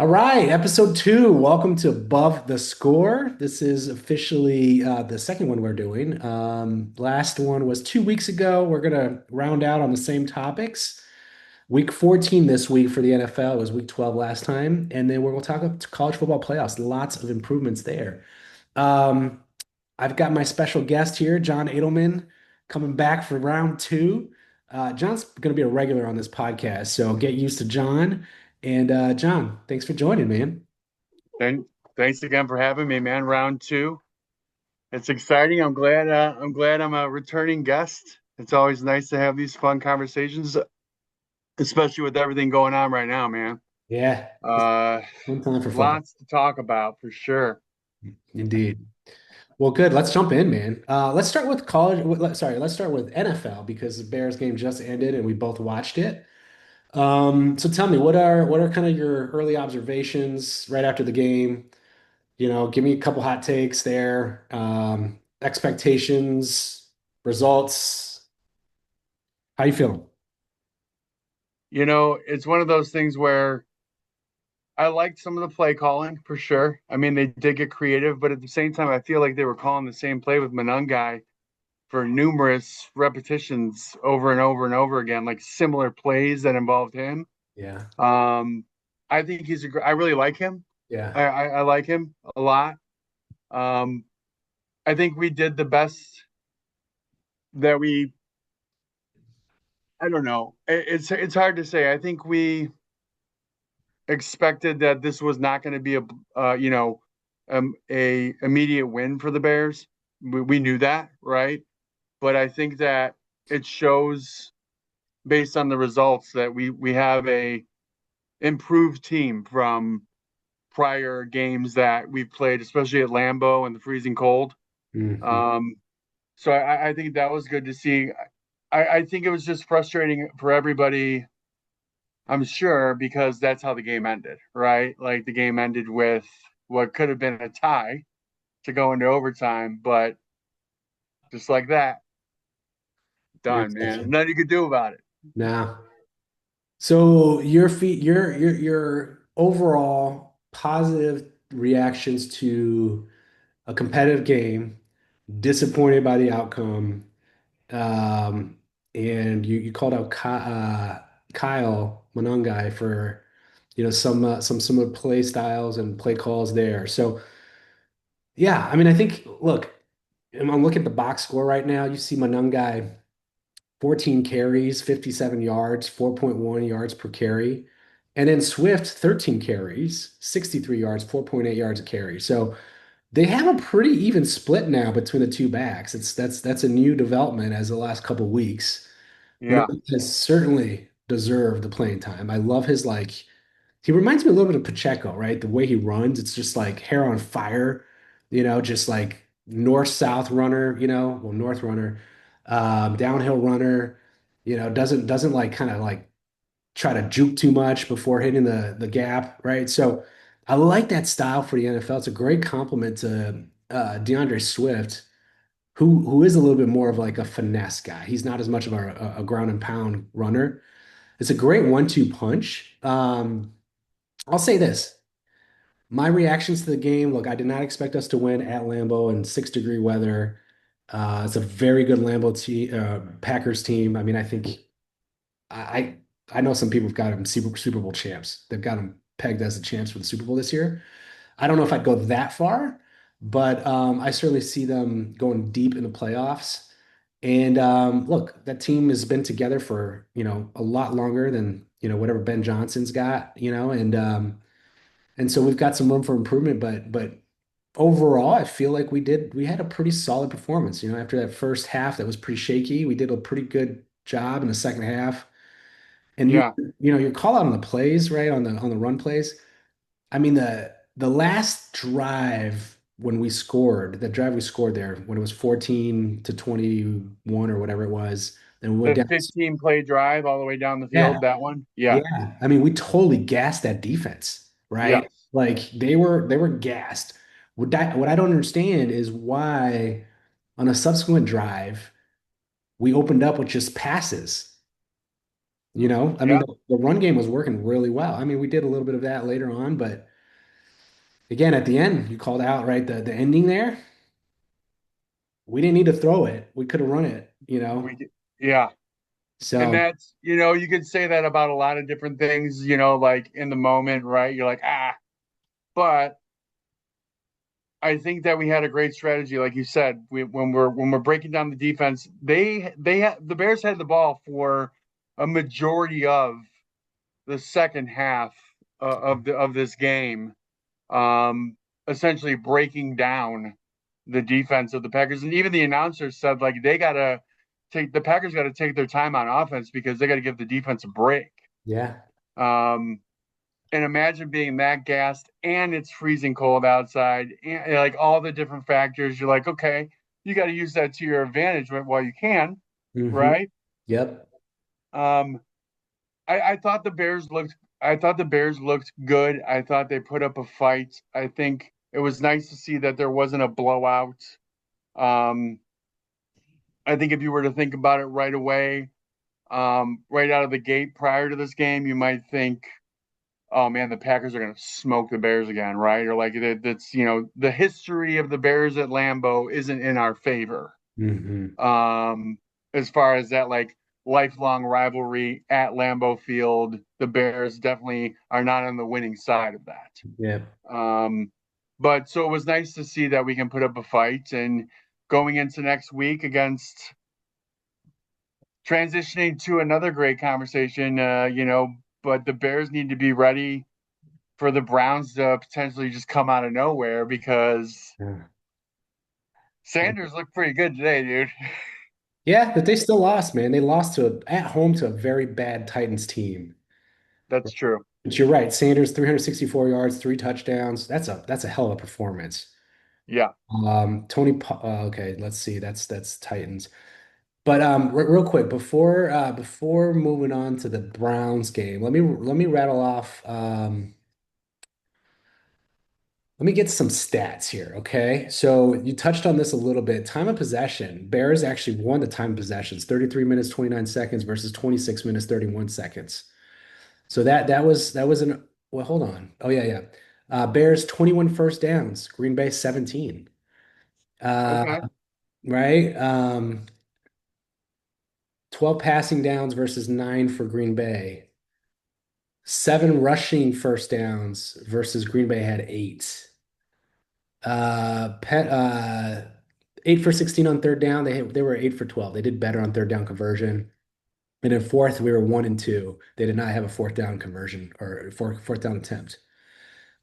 All right, episode two. Welcome to Above the Score. This is officially the second one we're doing. Last one was 2 weeks ago. We're gonna round out on the same topics. Week 14 this week for the NFL. It was week 12 last time, and then we're gonna talk about college football playoffs. Lots of improvements there. Um, I've got my special guest here, John Edelman, coming back for round two. John's going to be a regular on this podcast, so get used to John. And John, thanks for joining, man. Thank, Thanks again for having me, man. Round two. It's exciting. I'm glad I'm a returning guest. It's always nice to have these fun conversations, especially with everything going on right now, man. Yeah, it's Uh, one time for football. Lots to talk about for sure. Indeed. Well, good. Let's jump in, man. Let's start with college. Sorry, let's start with NFL because the Bears game just ended and we both watched it. So tell me, what are kind of your early observations right after the game? Give me a couple hot takes there. Expectations, results. How you feeling? It's one of those things where I liked some of the play calling for sure. I mean, they did get creative, but at the same time, I feel like they were calling the same play with Monangai for numerous repetitions over and over and over again, like similar plays that involved him. Yeah, Um, I think I really like him. yeah, I like him a lot. Um, I think we did the best that we, I don't know. It's hard to say. I think we expected that this was not going to be a immediate win for the Bears. We knew that, right? But I think that it shows based on the results that we have a improved team from prior games that we've played, especially at Lambeau in the freezing cold. hmm, Um, so I think that was good to see. I think it was just frustrating for everybody, I'm sure, because that's how the game ended, right? Like the game ended with what could have been a tie to go into overtime, but just like that, done, man. interception. Nothing you could do about it. Now, so your overall positive reactions to a competitive game, disappointed by the outcome, um, and you called out Kyle Monangai for some similar play styles and play calls there. So yeah, I mean I think look, I'm looking at the box score right now. You see Monangai 14 carries, 57 yards, 4.1 yards per carry. And then Swift, 13 carries, 63 yards, 4.8 yards a carry. So they have a pretty even split now between the two backs. That's a new development as the last couple of weeks. Yeah, Manolo has certainly deserved the playing time. I love his like he reminds me a little bit of Pacheco, right? The way he runs, it's just like hair on fire, just like north-south runner, well, north runner, downhill runner, doesn't like kind of like try to juke too much before hitting the gap, right? So I like that style for the NFL. It's a great compliment to DeAndre Swift, who is a little bit more of like a finesse guy. He's not as much of a ground and pound runner. It's a great one-two punch. I'll say this. My reactions to the game, look, I did not expect us to win at Lambeau in 6-degree weather. It's a very good Packers team. I mean, I think I I know some people have got them Super Bowl champs. They've got them pegged as the champs for the Super Bowl this year. I don't know if I'd go that far, but I certainly see them going deep in the playoffs. And look, that team has been together for, a lot longer than, whatever Ben Johnson's got, and so we've got some room for improvement, but overall, I feel like we had a pretty solid performance. After that first half that was pretty shaky, we did a pretty good job in the second half. And yeah. your call out on the plays, right? On the run plays. I mean, the last drive when we scored, the drive we scored there when it was 14 to 21 or whatever it was, and we went The down. 15 play drive all the way down the Yeah. field, that one. Yeah, Yeah. I mean, we totally gassed that defense, right? yes. Like they were gassed. What I don't understand is why on a subsequent drive we opened up with just passes. I mean, Yeah, the run game was working really well. I mean, we did a little bit of that later on, but again, at the end, you called out, right? The ending there, we didn't need to throw it. We could have run it. we did. Yeah. And So, that's, you could say that about a lot of different things, like in the moment, right? You're like, but I think that we had a great strategy, like you said. When we're breaking down the defense, the Bears had the ball for a majority of the second half of this game, um, essentially breaking down the defense of the Packers. And even the announcers said like the Packers got to take their time on offense because they got to give the defense a break. yeah. Um, and imagine being that gassed and it's freezing cold outside, and like all the different factors. You're like, okay, you got to use that to your advantage while you can, Hmm. right? Yep. Um, I thought the Bears looked. I thought the Bears looked good. I thought they put up a fight. I think it was nice to see that there wasn't a blowout. Um, I think if you were to think about it right away, right out of the gate prior to this game, you might think, oh man, the Packers are going to smoke the Bears again, right? Or like that's the history of the Bears at Lambeau isn't in our favor. Hmm. Um, as far as that like lifelong rivalry at Lambeau Field, the Bears definitely are not on the winning side of that. Yep. But so it was nice to see that we can put up a fight and going into next week against transitioning to another great conversation, but the Bears need to be ready for the Browns to potentially just come out of nowhere because Yeah. Sanders looked pretty good today, dude. Yeah, but they still lost, man. They lost at home to a very bad Titans team. That's true. But you're right. Sanders, 364 yards, three touchdowns. That's a hell of a performance. Yeah. Okay, let's see. That's Titans. But real quick before moving on to the Browns game, let me rattle off. Let me get some stats here, okay? So you touched on this a little bit. Time of possession. Bears actually won the time of possessions, 33 minutes, 29 seconds versus 26 minutes, 31 seconds. So that was an well, hold on. Oh yeah, yeah. Bears 21 first downs, Green Bay 17. Uh, Okay. right? 12 passing downs versus 9 for Green Bay. 7 rushing first downs versus Green Bay had 8. Pet 8 for 16 on third down. They were 8 for 12. They did better on third down conversion. And then fourth, we were 1 and 2. They did not have a fourth down conversion or fourth down attempt.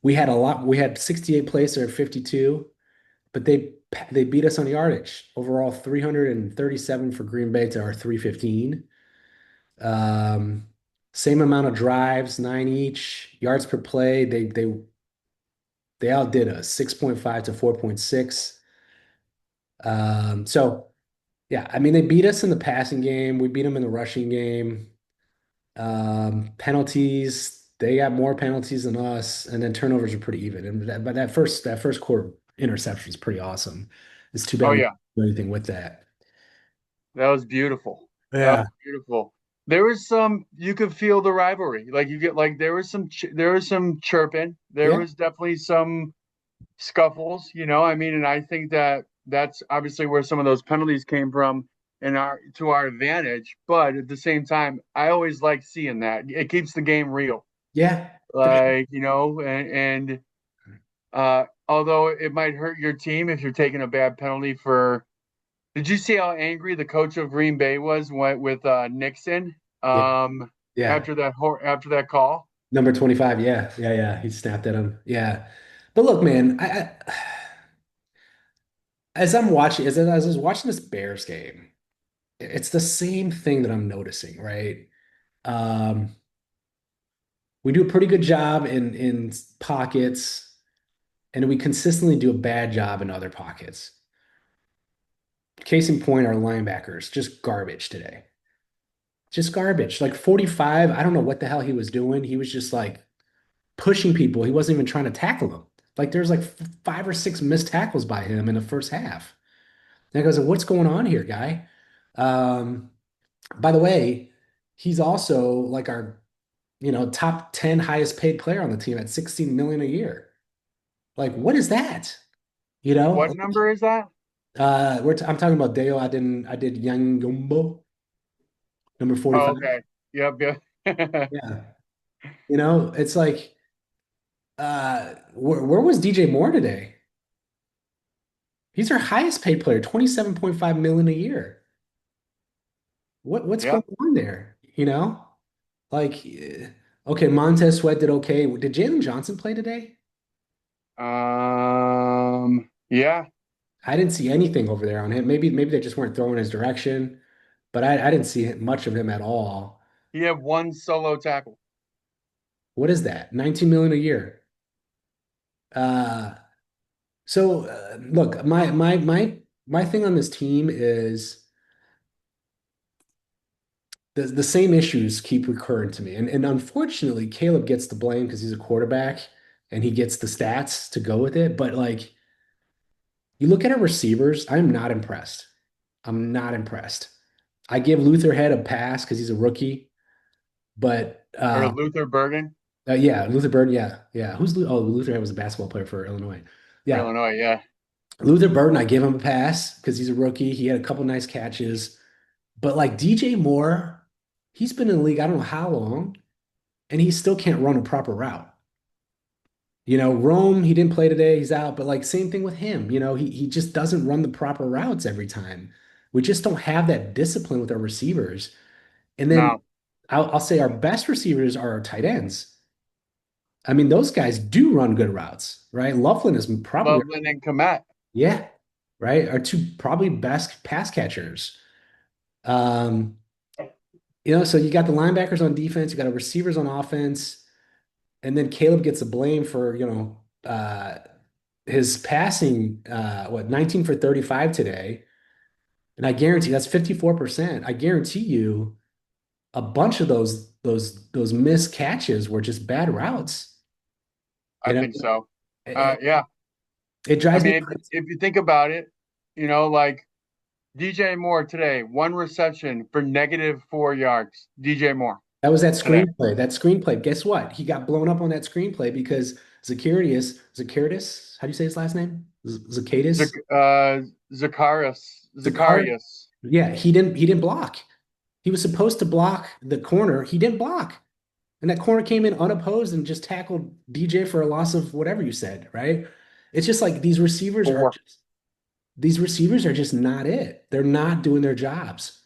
We had a lot. We had 68 plays or 52, but they beat us on yardage. Overall, 337 for Green Bay to our 315. Um, Same amount of drives, 9 each. Yards per play, they outdid us, 6.5 to 4.6. So yeah, I mean they beat us in the passing game. We beat them in the rushing game. Penalties, they got more penalties than us, and then turnovers are pretty even. But that first quarter interception is pretty awesome. It's too bad Oh we didn't yeah. do anything with that. That was beautiful. That Yeah. was beautiful. There was some you could feel the rivalry. Like you get like there was some chirping. There Yeah. was definitely some scuffles, I mean, and I think that that's obviously where some of those penalties came from in our to our advantage. But at the same time, I always like seeing that. It keeps the game real. Yeah. For sure. Like, and although it might hurt your team if you're taking a bad penalty for did you see how angry the coach of Green Bay was with Nixon Yeah. Yeah. after that call? Number 25. Yeah. Yeah. Yeah. He snapped at him. Yeah. But look, man, as I was watching this Bears game, it's the same thing that I'm noticing, right? Um, we do a pretty good job in pockets, and we consistently do a bad job in other pockets. Case in point, our linebackers, just garbage today. Just garbage. Like 45, I don't know what the hell he was doing. He was just like pushing people. He wasn't even trying to tackle them. Like there's like 5 or 6 missed tackles by him in the first half. And I goes, what's going on here, guy? Um, by the way, he's also like our, top 10 highest paid player on the team at 16 million a year. Like, what is that? You What know, number is that? I'm talking about Deo. I did Young Gumbo, number Oh, 45. okay. Yep, yep. Yeah. It's like, where was DJ Moore today? He's our highest paid player, 27.5 million a year. What's going Yep. on there? Like, okay, Montez Sweat did okay. Did Jalen Johnson play today? Yeah. I didn't see anything over there on him. Maybe they just weren't throwing his direction, but I didn't see much of him at all. He had one solo tackle. What is that? 19 million a year. Uh, look, my thing on this team is the same issues keep recurring to me. And unfortunately, Caleb gets the blame because he's a quarterback and he gets the stats to go with it. But like you look at our receivers, I'm not impressed. I'm not impressed. I give Luther Head a pass because he's a rookie, but Or Luther Burden yeah, Luther Burden, yeah, yeah. Luther Head was a basketball player for Illinois. for Yeah, Illinois. Yeah. Luther Burden, I give him a pass because he's a rookie. He had a couple nice catches, but like DJ Moore, he's been in the league I don't know how long, and he still can't run a proper route. Rome, he didn't play today, he's out, but like same thing with him. He just doesn't run the proper routes every time. We just don't have that discipline with our receivers. And then No. I'll say our best receivers are our tight ends. I mean, those guys do run good routes, right? Loughlin is probably, Loveland and Komet. yeah, right? Our two probably best pass catchers. Um, so you got the linebackers on defense, you got our receivers on offense, and then Caleb gets the blame for, his passing, 19 for 35 today. And I guarantee that's 54%. I guarantee you a bunch of those missed catches were just bad routes. I You know, think so. it, Yeah. it I drives me mean, crazy. if you think about it, like DJ Moore today, one reception for -4 yards. DJ Moore That was that today. screenplay. That screenplay. Guess what? He got blown up on that screenplay because Zacchaeus, how do you say his last name? Zac Zacchaeus? Zacharias. Zacar? Zacharias. Yeah, he didn't block. He was supposed to block the corner. He didn't block. And that corner came in unopposed and just tackled DJ for a loss of whatever you said, right? It's just like Four. these receivers are just not it. They're not doing their jobs.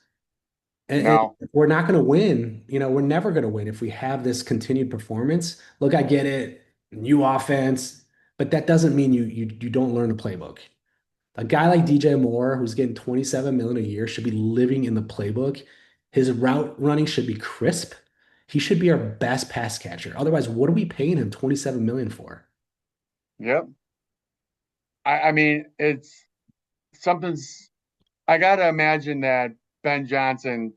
And No, we're not going to win. We're never going to win if we have this continued performance. Look, I get it, new offense, but that doesn't mean you don't learn the playbook. A guy like DJ Moore, who's getting 27 million a year, should be living in the playbook. His route running should be crisp. He should be our best pass catcher. Otherwise, what are we paying him 27 million for? yep. I mean, it's something's. I gotta imagine that Ben Johnson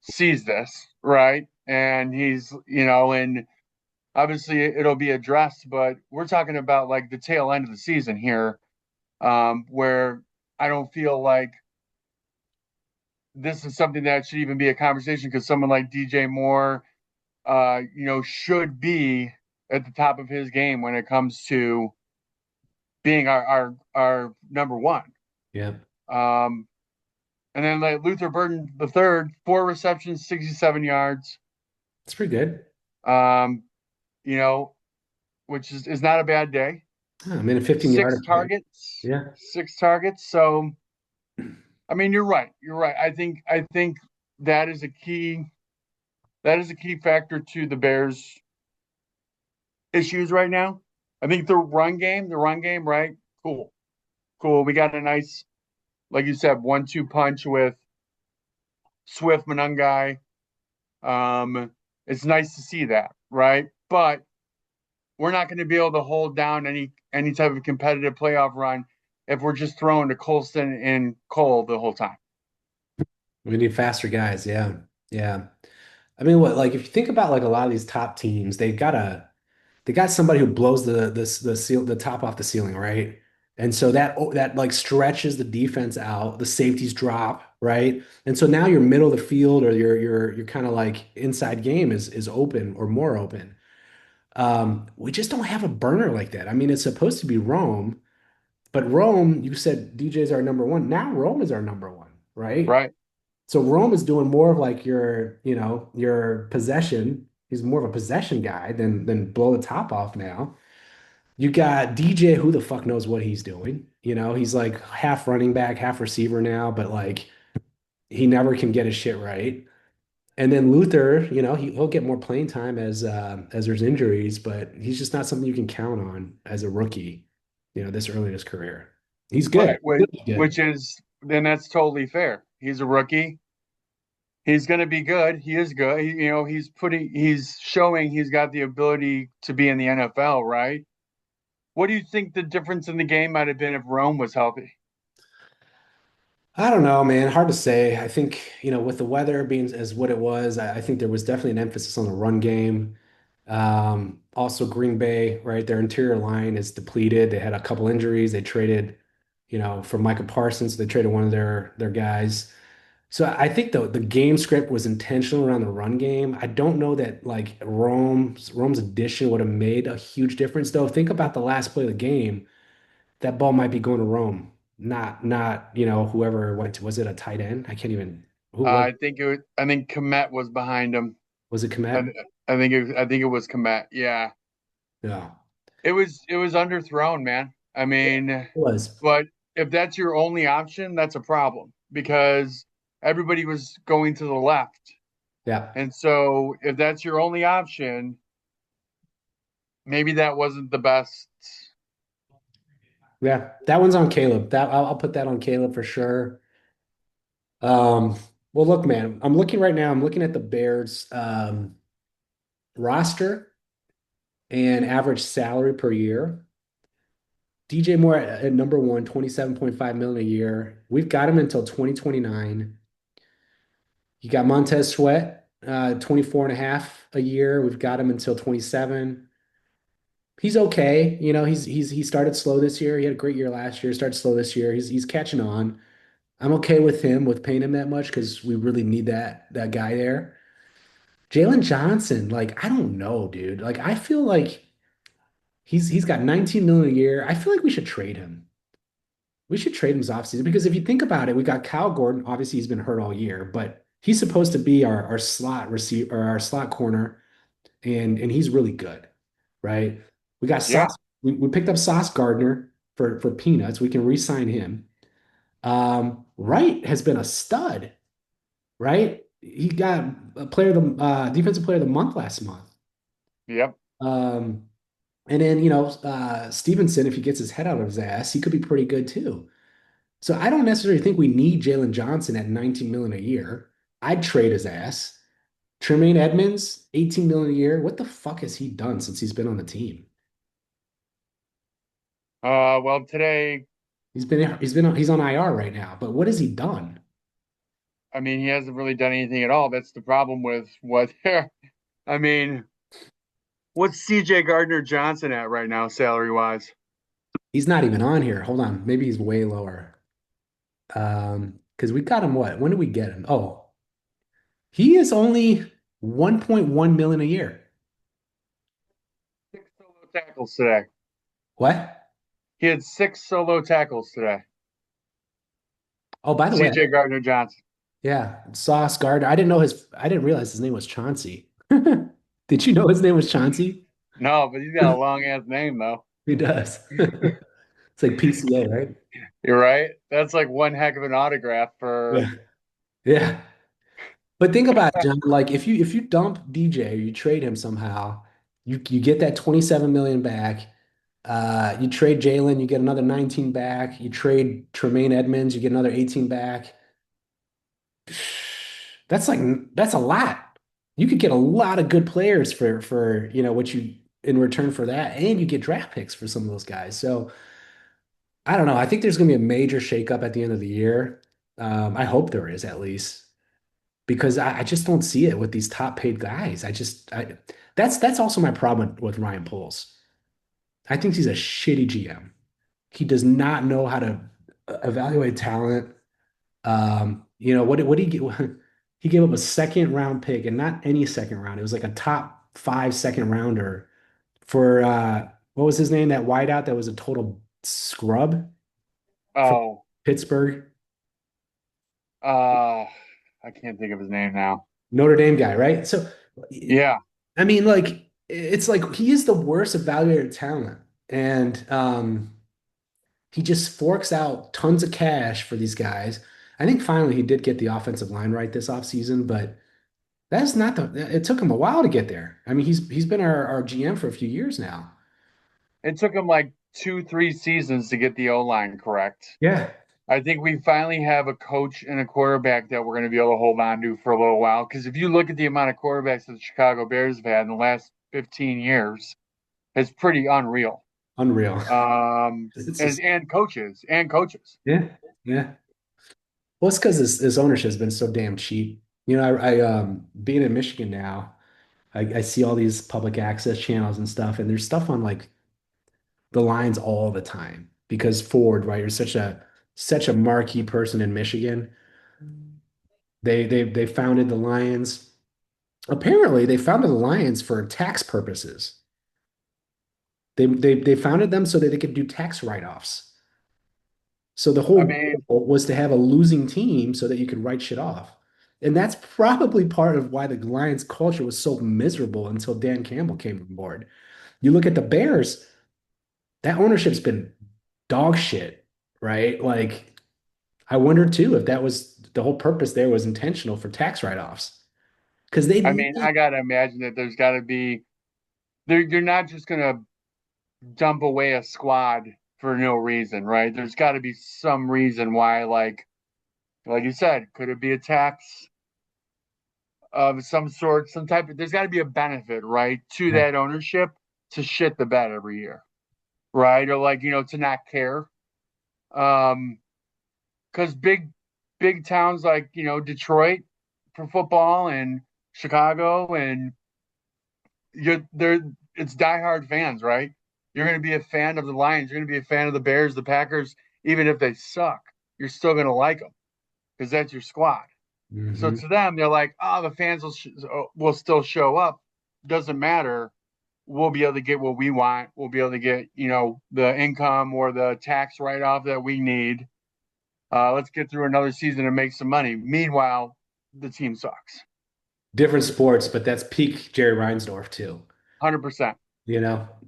sees this, right? And and obviously it'll be addressed, but we're talking about like the tail end of the season here, where I don't feel like this is something that should even be a conversation because someone like DJ Moore, should be at the top of his game when it comes to being our number one. Yeah, Um, and then like Luther Burden the third, 4 receptions, 67 yards. it's pretty good. Um, you know, which is not a bad day. Oh, I mean, a 15-yard Six attempt. targets, Yeah, six targets. So I mean, you're right. You're right. I think that is a key. That is a key factor to the Bears' issues right now. I think the run game, right? Cool, cool. We got a nice, like you said, 1-2 punch with Swift Manungai. It's nice to see that, right? But we're not going to be able to hold down any type of competitive playoff run if we're just throwing to Colston and Cole the whole time. we need faster guys. Yeah, yeah. I mean, like if you think about like a lot of these top teams, they got somebody who blows the top off the ceiling, right? And so that like stretches the defense out. The safeties drop. right? And so now your middle of the field or your kind of like inside game is open or more open. We just don't have a burner like that. I mean, it's supposed to be Rome, but Rome, you said DJ's our number one. Now Rome is our number one, right? Right. So Rome is doing more of like your possession. He's more of a possession guy than blow the top off now. You got DJ, who the fuck knows what he's doing? He's like half running back, half receiver now, but like he never can get his shit right. And then Luther, he'll get more playing time as there's injuries, but he's just not something you can count on as a rookie, this early in his career. He's good. Right. Which, He's good. which is then that's totally fair. He's a rookie. He's going to be good. He is good. He's showing he's got the ability to be in the NFL, right? What do you think the difference in the game might have been if Rome was healthy? I don't know, man. Hard to say. I think, with the weather being as what it was, I think there was definitely an emphasis on the run game. Also, Green Bay, right? Their interior line is depleted. They had a couple injuries. They traded, for Micah Parsons. They traded one of their guys. So I think the game script was intentional around the run game. I don't know that like Rome's addition would have made a huge difference, though. Think about the last play of the game. That ball might be going to Rome, not whoever went to. Was it a tight end? I can't even. Who I think Komet was behind him. was it? I, Komet? I think it was Komet. Yeah. Yeah, It was underthrown, man. I mean, it was. but if that's your only option, that's a problem because everybody was going to the left. Yeah, And so if that's your only option, maybe that wasn't the best. yeah. That one's on Caleb. That I'll put that on Caleb for sure. Um, well, look, man, I'm looking right now. I'm looking at the Bears roster and average salary per year. DJ Moore at number one, 27.5 million a year. We've got him until 2029. You got Montez Sweat, 24 and a half a year. We've got him until 27. He's okay. He started slow this year. He had a great year last year, started slow this year. He's catching on. I'm okay with him with paying him that much because we really need that guy there. Jalen Johnson, like, I don't know, dude. Like, I feel like he's got 19 million a year. I feel like we should trade him. We should trade him this offseason because if you think about it, we got Kyle Gordon. Obviously, he's been hurt all year, but he's supposed to be our slot receiver or our slot corner, and he's really good, right? We got Yeah. Sauce. We picked up Sauce Gardner for peanuts. We can re-sign him. Wright has been a stud, right? He got a defensive player of the month last month. Yep. Um, and then Stevenson, if he gets his head out of his ass, he could be pretty good too. So I don't necessarily think we need Jalen Johnson at 19 million a year. I'd trade his ass. Tremaine Edmonds, 18 million a year. What the fuck has he done since he's been on the team? Well, today, He's on IR right now, but what has he done? I mean, he hasn't really done anything at all. That's the problem with what they're. I mean, what's CJ Gardner Johnson at right now, salary wise? He's not even on here. Hold on, maybe he's way lower. Because we got him what? When did we get him? Oh, he is only 1.1 million a year. Six solo tackles today. What? He had six solo tackles today. Oh, by the way, CJ Gardner Johnson. yeah, Sauce Gardner. I didn't realize his name was Chauncey. Did you know his name was Chauncey? No, but he's got a long ass name though. He does. It's like PCA, right? You're right. That's like one heck of an autograph for. Yeah. Yeah. But think about it, John. Like if you dump DJ or you trade him somehow, you get that 27 million back. You trade Jalen, you get another 19 back. You trade Tremaine Edmonds, you get another 18 back. That's like that's a lot. You could get a lot of good players for what you in return for that, and you get draft picks for some of those guys. So I don't know. I think there's going to be a major shakeup at the end of the year. I hope there is at least because I just don't see it with these top paid guys. That's also my problem with Ryan Poles. I think he's a shitty GM. He does not know how to evaluate talent. what did he get? He gave up a second round pick, and not any second round. It was like a top five second rounder for what was his name? That wideout that was a total scrub from Oh, Pittsburgh, uh, I can't think of his name now. Notre Dame guy, right? So, Yeah, I mean, like it's like he is the worst evaluator of talent, and he just forks out tons of cash for these guys. I think finally he did get the offensive line right this offseason, but that's not it took him a while to get there. I mean, he's been our GM for a few years now. it took him like 2, 3 seasons to get the O line correct. Yeah, I think we finally have a coach and a quarterback that we're going to be able to hold on to for a little while. Because if you look at the amount of quarterbacks that the Chicago Bears have had in the last 15 years, it's pretty unreal. unreal. It's just And coaches. yeah, yeah. Well, it's because his ownership has been so damn cheap. Being in Michigan now, I see all these public access channels and stuff, and there's stuff on like the lines all the time because Ford, right, you're such a marquee person in Michigan. They founded the Lions. Apparently, they founded the Lions for tax purposes. They founded them so that they could do tax write-offs. So the I whole mean, goal was to have a losing team so that you could write shit off. And that's probably part of why the Lions culture was so miserable until Dan Campbell came on board. You look at the Bears, that ownership's been dog shit, right? Like, I wonder too if that was the whole purpose there was intentional for tax write-offs. Because they I need gotta imagine that there's got to be. You're not just gonna dump away a squad for no reason, right? There's got to be some reason why, like you said, could it be a tax of some sort, some type of, there's got to be a benefit, right, to yeah, that ownership to shit the bed every year, right? Or like, to not care. Because big towns like, Detroit for football and Chicago and they're it's diehard fans, right? You're going to be a fan of the Lions. You're going to be a fan of the Bears, the Packers, even if they suck. You're still going to like them because that's your squad. So hmm to them, they're like, oh, the fans will still show up. Doesn't matter. We'll be able to get what we want. We'll be able to get, the income or the tax write off that we need. Let's get through another season and make some money. Meanwhile, the team sucks. Different sports, but that's peak Jerry Reinsdorf too. 100%.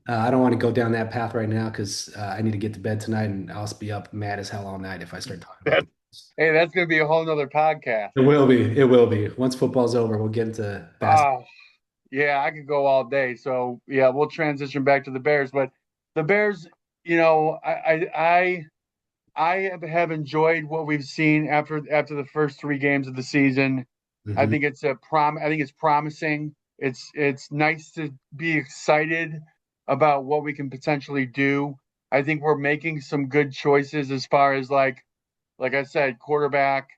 I don't want to go down that path right now because I need to get to bed tonight, and I'll be up mad as hell all night if I start talking about That's, this. hey, that's going to be a whole nother podcast. It will be. It will be. Once football's over, we'll get into basketball. Oh, yeah, I could go all day. So yeah, we'll transition back to the Bears. But the Bears, I have enjoyed what we've seen after the first 3 games of the season. I hmm think it's I think it's promising. It's nice to be excited about what we can potentially do. I think we're making some good choices as far as like I said, quarterback,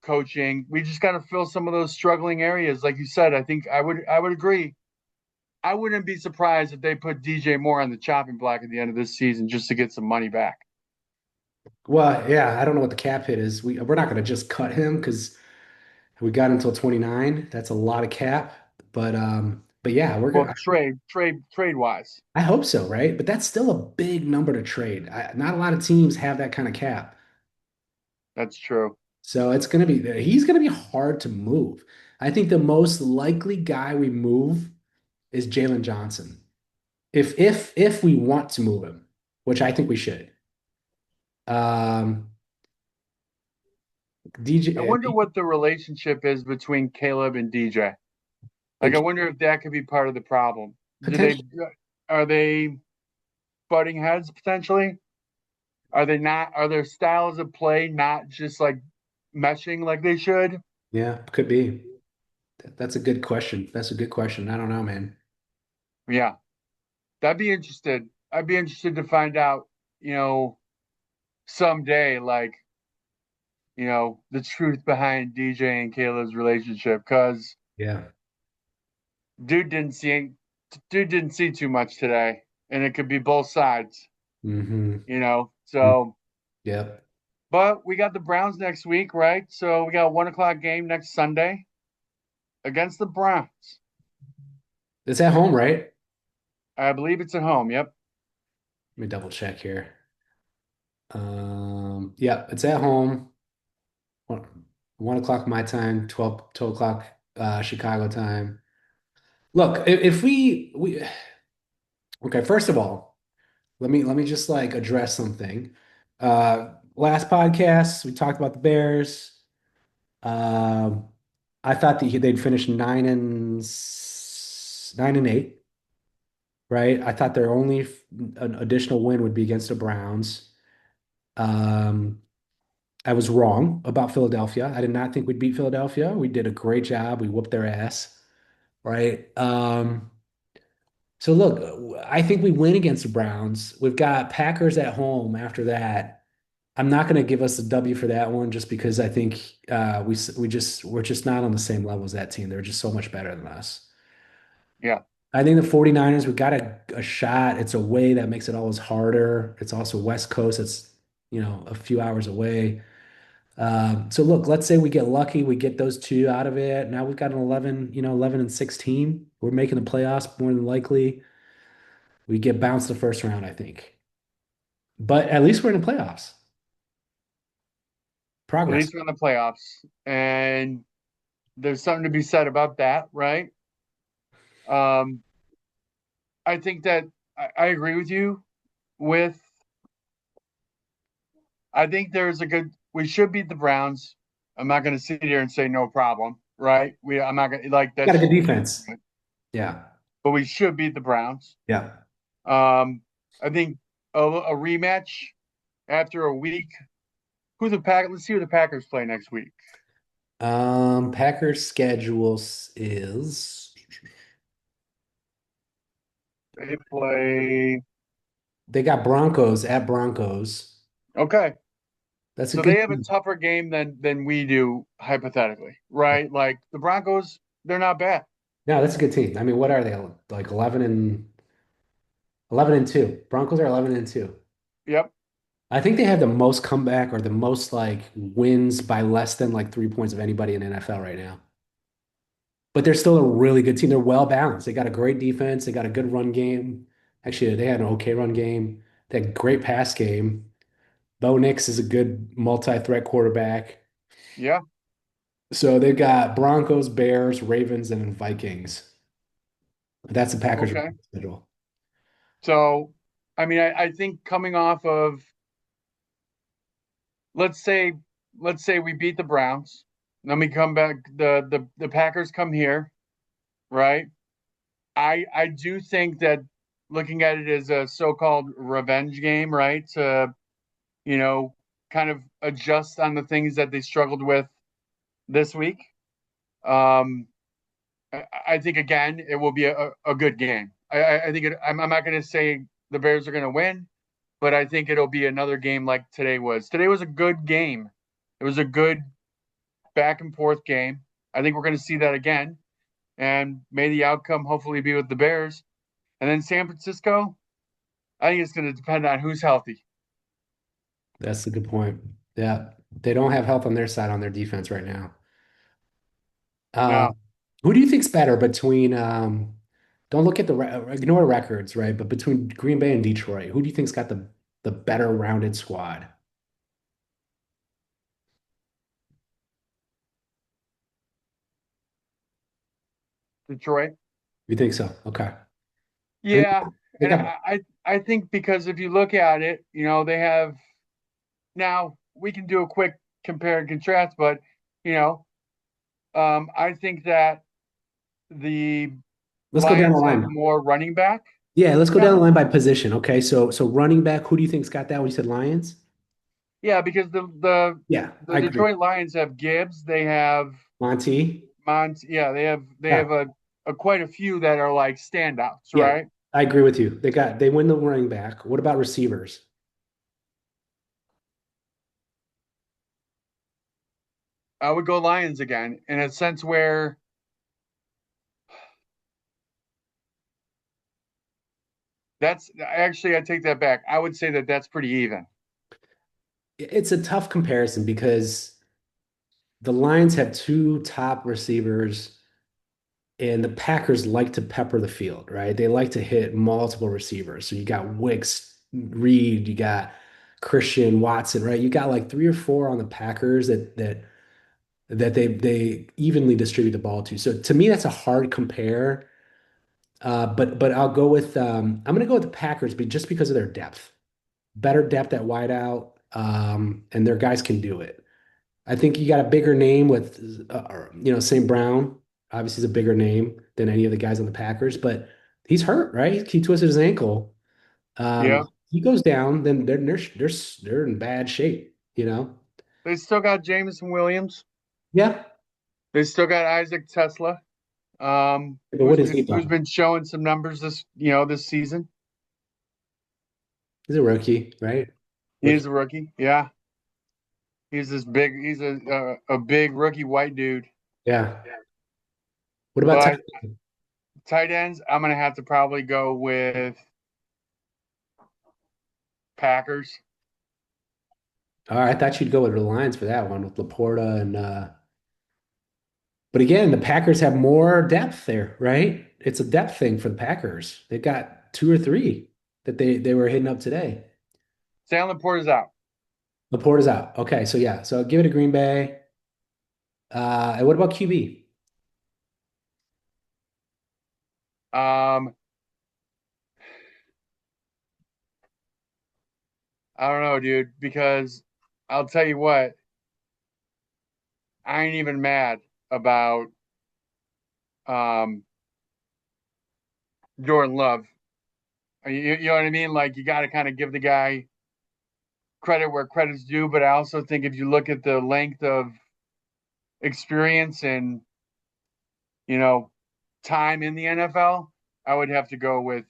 coaching. We just got to fill some of those struggling areas. Like you said, I think I would agree. I wouldn't be surprised if they put DJ Moore on the chopping block at the end of this season just to get some money back. Well, yeah, I don't know what the cap hit is. We're not going to just cut him because we got until 29. That's a lot of cap, but yeah, we're Well, gonna. trade wise, I hope so, right? But that's still a big number to trade. Not a lot of teams have that kind of cap. that's true. So he's gonna be hard to move. I think the most likely guy we move is Jalen Johnson. If we want to move him, which I think we should. Um, I DJ, wonder what the relationship is between Caleb and DJ. Like, I wonder if that could be part of the problem. Do they potentially, are they butting heads potentially? Are they not? Are their styles of play not just like meshing like they should? yeah, could be. That's a good question. That's a good question. I don't know, man. Yeah, that'd be interested. I'd be interested to find out, you know, someday, like, the truth behind DJ and Caleb's relationship. Because Yeah. dude didn't see dude didn't see too much today, and it could be both sides. hmm So Yep. But we got the Browns next week, right? So we got a 1 o'clock game next Sunday against the Browns. It's at home, right? I believe it's at home. Yep. Let me double check here. Yeah, it's at home. One, 1 o'clock my time, 12 o'clock Chicago time. Look, if we okay, first of all, let me just like address something. Last podcast we talked about the Bears. Um, I thought that they'd finish 9-8, right? I thought their only an additional win would be against the Browns. Um, I was wrong about Philadelphia. I did not think we'd beat Philadelphia. We did a great job. We whooped their ass, right? So look, I think we win against the Browns. We've got Packers at home after that. I'm not going to give us a W for that one just because I think we're just not on the same level as that team. They're just so much better than us. Yeah. I think the 49ers, we got a shot. It's a way that makes it always harder. It's also West Coast. It's, a few hours away. So look, let's say we get lucky, we get those two out of it. Now we've got an 11-16. We're making the playoffs more than likely. We get bounced the first round, I think. But at least we're in the playoffs. At Progress. least we're in the playoffs. And there's something to be said about that, right? Um, I think that I agree with you with I think there's a good we should beat the Browns. I'm not gonna sit here and say no problem, right? I'm not gonna like Got a that's good defense. Yeah. but we should beat the Browns. Yeah. I think a rematch after a week. Who the pack? Let's see who the Packers play next week. Packers schedules is They play. they got Broncos at Broncos. Okay, That's a so they good have a team. tougher game than we do hypothetically, right? Like the Broncos, they're not bad. No, that's a good team. I mean, what are they? Like 11-2. Broncos are 11-2. Yep. I think they have the most comeback or the most like wins by less than like 3 points of anybody in NFL right now. But they're still a really good team. They're well balanced. They got a great defense. They got a good run game. Actually, they had an okay run game. They had a great pass game. Bo Nix is a good multi-threat quarterback. Yeah. So they've got Broncos, Bears, Ravens, and Vikings. That's the Packers Okay. schedule. So, I mean, I think coming off of let's say let's say we beat the Browns, then we come back. The Packers come here, right? I do think that looking at it as a so-called revenge game, right? To you know, kind of adjust on the things that they struggled with this week. Um, I think again it will be a good game. I think I'm not going to say the Bears are going to win, but I think it'll be another game like today was. Today was a good game. It was a good back and forth game. I think we're going to see that again, and may the outcome hopefully be with the Bears. And then San Francisco, I think it's going to depend on who's healthy. That's a good point. Yeah. They don't have health on their side on their defense right now. Um, No, who do you think's better between don't look at ignore records, right? But between Green Bay and Detroit, who do you think's got the better rounded squad? Detroit. You think so? Okay. I mean, Yeah, they and got I think because if you look at it, they have now we can do a quick compare and contrast, but you know, I think that the let's go down the Lions have line. more running back Yeah, let's go down the talent. line by position. Okay, so running back, who do you think's got that? When you said Lions? Yeah, because the Yeah, the I agree. Detroit Lions have Gibbs, they have Monty. Yeah, they have Yeah, a quite a few that are like standouts, yeah, right? I agree with you. They win the running back. What about receivers? I would go Lions again in a sense where that's actually I take that back. I would say that that's pretty even. it's a tough comparison because the Lions have two top receivers and the Packers like to pepper the field, right? They like to hit multiple receivers. So you got Wicks, Reed, you got Christian Watson, right? You got like three or four on the Packers that they evenly distribute the ball to. So to me, that's a hard compare. But I'll go with I'm going to go with the Packers, but just because of their depth, better depth at wideout, and their guys can do it. I think you got a bigger name with St. Brown. Obviously, is a bigger name than any of the guys on the Packers, but he's hurt, right? He twisted his ankle. Yeah. He goes down, then they're in bad shape, you know. They still got Jameson Williams. Yeah, They still got Isaac Tesla, but what has he who's done? been showing some numbers this season. He's a rookie, right? He's Rookie. a rookie. Yeah. He's a big rookie white dude. Yeah. What about But Ty? tight ends, I'm gonna have to probably go with Packers. All right, I thought you'd go with the Lions for that one with Laporta and but again, the Packers have more depth there, right? It's a depth thing for the Packers. They've got two or three that they were hitting up today. Sandler Porter's out. Laporta's out. Okay, so yeah, so give it to Green Bay. And what about QB? Um, I don't know, dude, because I'll tell you what, I ain't even mad about um Jordan Love. You know what I mean? Like you got to kind of give the guy credit where credit's due, but I also think if you look at the length of experience and you know time in the NFL, I would have to go with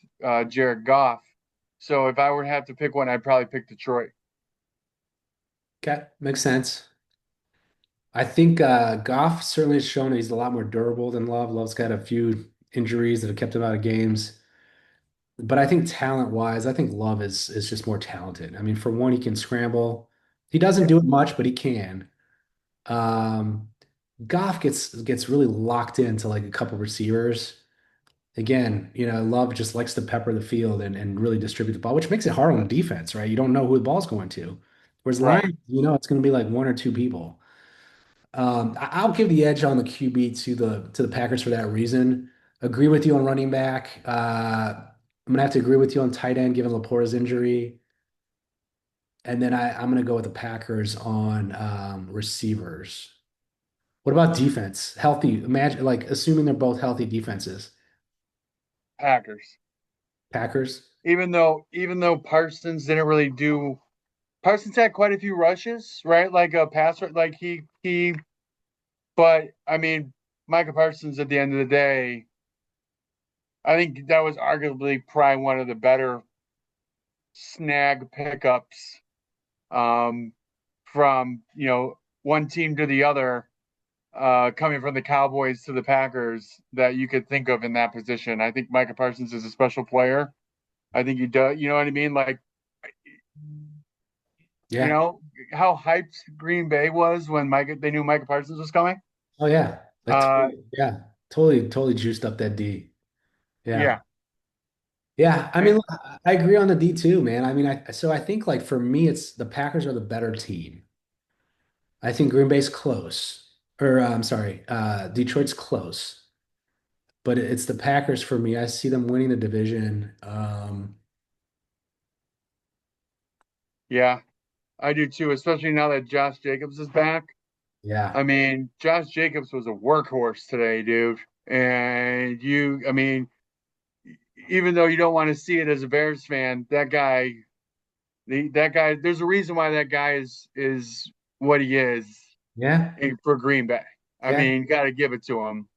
Jared Goff. So if I were to have to pick one, I'd probably pick Detroit. Okay, makes sense. I think Goff certainly has shown he's a lot more durable than Love. Love's got a few injuries that have kept him out of games. But I think talent-wise, I think Love is just more talented. I mean, for one, he can scramble. He doesn't do it much, but he can. Um, Goff gets really locked into like a couple receivers. Again, Love just likes to pepper the field and really distribute the ball, which makes it hard on the defense, right? You don't know who the ball's going to. Whereas Right. Lions, it's going to be like one or two people. I'll give the edge on the QB to the Packers for that reason. Agree with you on running back. I'm gonna have to agree with you on tight end, given Laporta's injury. And then I'm gonna go with the Packers on receivers. What about defense? Healthy, imagine like assuming they're both healthy defenses. Packers. Packers. Even though Parsons didn't really do Parsons had quite a few rushes, right? Like a passer, like he. But I mean, Micah Parsons at the end of the day, I think that was arguably probably one of the better snag pickups um, from one team to the other, coming from the Cowboys to the Packers that you could think of in that position. I think Micah Parsons is a special player. I think he does. You know what I mean? Like you Yeah. know how hyped Green Bay was when Micah they knew Micah Parsons was coming. Oh yeah. Uh, Yeah. Totally juiced up that D. Yeah. yeah, Yeah. I mean, and look, I agree on the D too, man. I mean, I think like for me, it's the Packers are the better team. I think Green Bay's close. Or I'm sorry, Detroit's close. But it's the Packers for me. I see them winning the division. yeah, I do too. Especially now that Josh Jacobs is back. Yeah. I mean, Josh Jacobs was a workhorse today, dude. And I mean, even though you don't want to see it as a Bears fan, that guy, there's a reason why that guy is what he is Yeah. for Green Bay. I Yeah. mean, got to give it to him.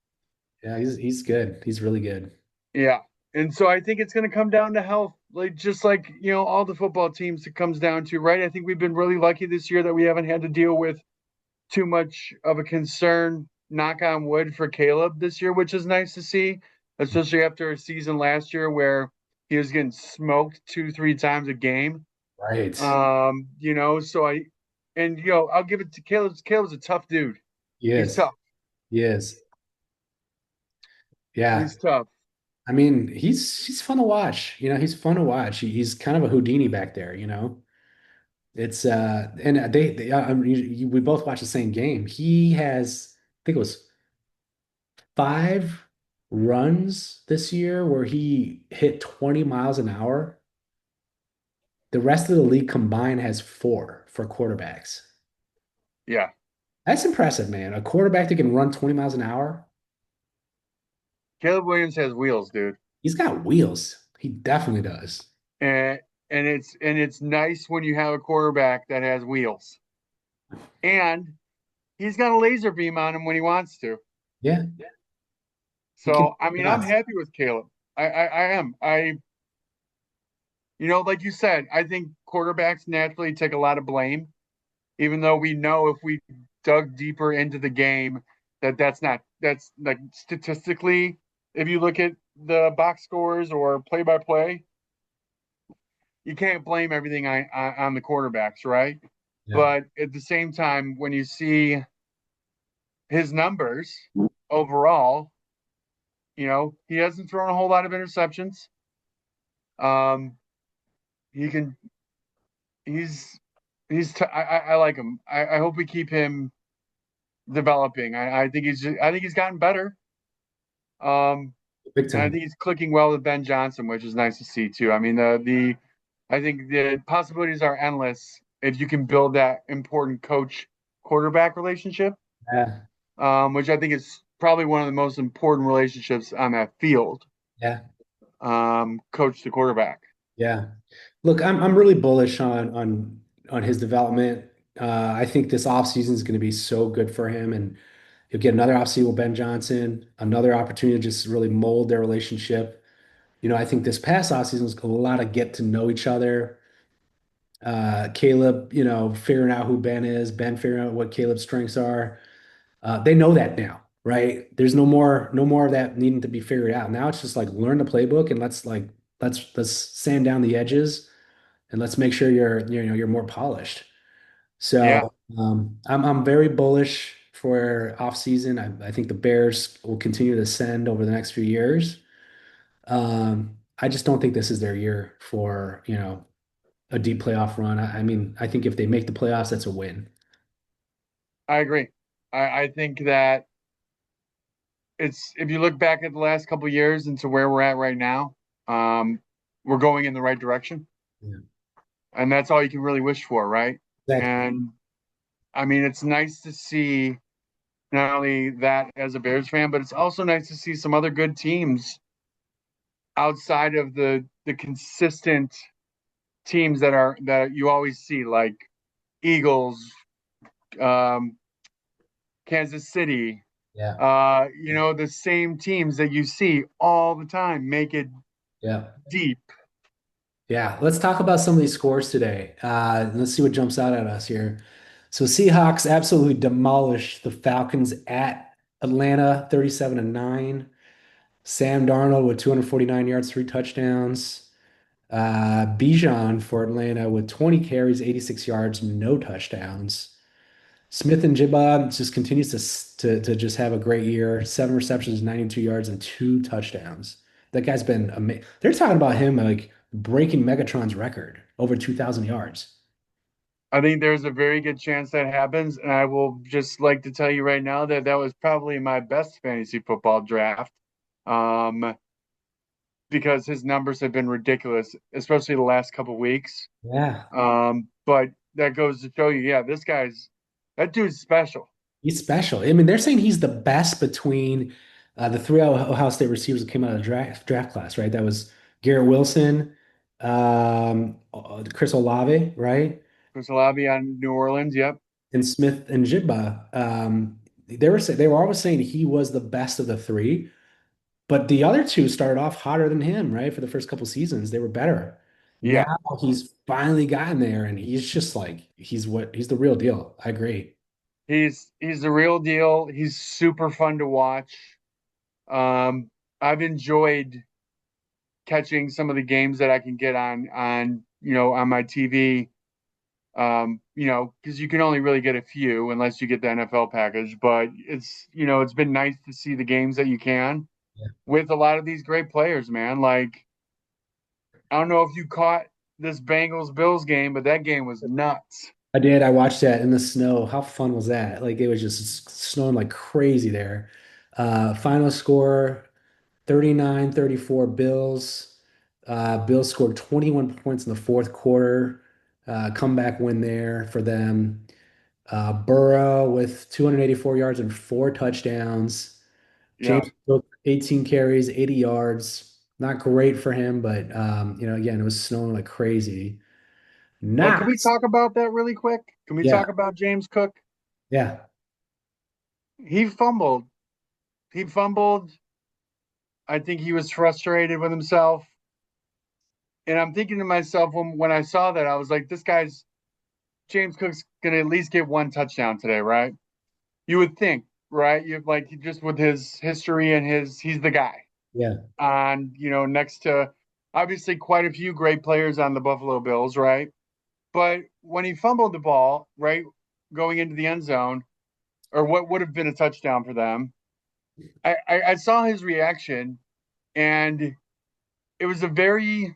Yeah. He's good. He's really good. Yeah. And so I think it's going to come down to health, like just like, all the football teams it comes down to, right? I think we've been really lucky this year that we haven't had to deal with too much of a concern, knock on wood, for Caleb this year, which is nice to see, especially after a season last year where he was getting smoked two, three times a game. Right. So And I'll give it to Caleb. Caleb's a tough dude. He's Yes, tough. he is. Yeah. He's tough. I mean, he's fun to watch. He's fun to watch. He's kind of a Houdini back there. It's and we both watch the same game. He has, I think it was 5 runs this year where he hit 20 miles an hour. The rest of the league combined has four for quarterbacks. Yeah. That's impressive, man. A quarterback that can run 20 miles an hour. Caleb Williams has wheels, dude. He's got wheels. He definitely does. And it's nice when you have a quarterback that has wheels. And he's got a laser beam on him when he wants to. Yeah, he can So I mean, I'm shots. happy with Caleb. I am. Like you said, I think quarterbacks naturally take a lot of blame, even though we know if we dug deeper into the game that's like statistically, if you look at the box scores or play by play, you can't blame everything on the quarterbacks, right? Yeah, But at the same time, when you see his numbers overall, he hasn't thrown a whole lot of interceptions. Um, he can, he's, I like him. I hope we keep him developing. I think he's gotten better. Um, big and I time. think he's clicking well with Ben Johnson, which is nice to see too. I mean, I think the possibilities are endless if you can build that important coach quarterback relationship, Yeah, which I think is probably one of the most important relationships on that field, yeah, coach to quarterback. yeah. Look, I'm really bullish on his development. I think this offseason is going to be so good for him, and he'll get another offseason with Ben Johnson, another opportunity to just really mold their relationship. I think this past offseason was a lot of get to know each other. Caleb, figuring out who Ben is, Ben figuring out what Caleb's strengths are. They know that now, right? There's no more of that needing to be figured out. Now it's just like learn the playbook and let's sand down the edges and let's make sure you're more polished. Yeah, So I'm very bullish for off season. I think the Bears will continue to ascend over the next few years. I just don't think this is their year for a deep playoff run. I mean, I think if they make the playoffs, that's a win. I agree. I think that it's if you look back at the last couple of years into where we're at right now, um, we're going in the right direction, Yeah. and that's all you can really wish for, right? Exactly. And I mean, it's nice to see not only that as a Bears fan, but it's also nice to see some other good teams outside of the consistent teams that you always see, like Eagles, um, Kansas City. Yeah. The same teams that you see all the time make it Yeah. deep. Yeah, let's talk about some of these scores today. Let's see what jumps out at us here. So Seahawks absolutely demolished the Falcons at Atlanta, 37-9. Sam Darnold with 249 yards, 3 touchdowns. Bijan for Atlanta with 20 carries, 86 yards, no touchdowns. Smith and Jibba just continues to just have a great year. 7 receptions, 92 yards, and 2 touchdowns. That guy's been amazing. They're talking about him like breaking Megatron's record, over 2,000 yards. I think there's a very good chance that happens, and I will just like to tell you right now that that was probably my best fantasy football draft, um, because his numbers have been ridiculous, especially the last couple weeks. Yeah, But that goes to show you, yeah, that dude's special. he's special. I mean, they're saying he's the best between the three Ohio State receivers that came out of the draft class, right? That was Garrett Wilson, Chris Olave, right? Chris Olave on New Orleans, yep. And Smith and Jigba. They were always saying he was the best of the three. But the other two started off hotter than him, right? For the first couple seasons, they were better. Now Yeah, he's finally gotten there, and he's just like he's the real deal. I agree. he's the real deal. He's super fun to watch. Um, I've enjoyed catching some of the games that I can get on my TV Because you can only really get a few unless you get the NFL package. But it's been nice to see the games that you can with a lot of these great players, man. Like, I don't know if you caught this Bengals Bills game, but that game was nuts. I did. I watched that in the snow. How fun was that? Like it was just snowing like crazy there. Final score 39-34 Bills. Bills scored 21 points in the fourth quarter. Comeback win there for them. Burrow with 284 yards and four touchdowns. Yeah. James Cook, 18 carries, 80 yards. Not great for him, but again, it was snowing like crazy. Well, can we Knox. talk about that really quick? Can we Yeah, talk about James Cook? yeah, He fumbled. He fumbled. I think he was frustrated with himself. And I'm thinking to myself when I saw that, I was like, this guy's James Cook's gonna at least get one touchdown today, right? You would think, right? You like just with his history and he's the guy. yeah. On, next to obviously quite a few great players on the Buffalo Bills, right? But when he fumbled the ball, right, going into the end zone, or what would have been a touchdown for them, I saw his reaction, and it was a very,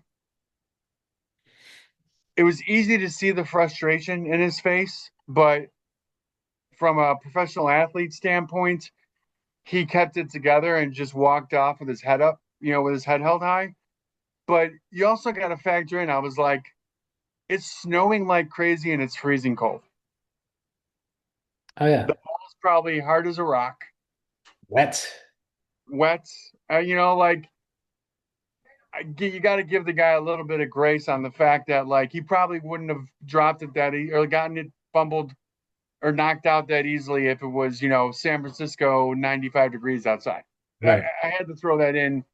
it was easy to see the frustration in his face, but from a professional athlete standpoint, he kept it together and just walked off with his head up, with his head held high. But you also got to factor in, I was like, it's snowing like crazy and it's freezing cold. Oh The yeah. ball's probably hard as a rock, Wet. wet. Like you got to give the guy a little bit of grace on the fact that like he probably wouldn't have dropped it or gotten it fumbled or knocked out that easily if it was San Francisco 95 degrees outside. I, Right. I had to throw that in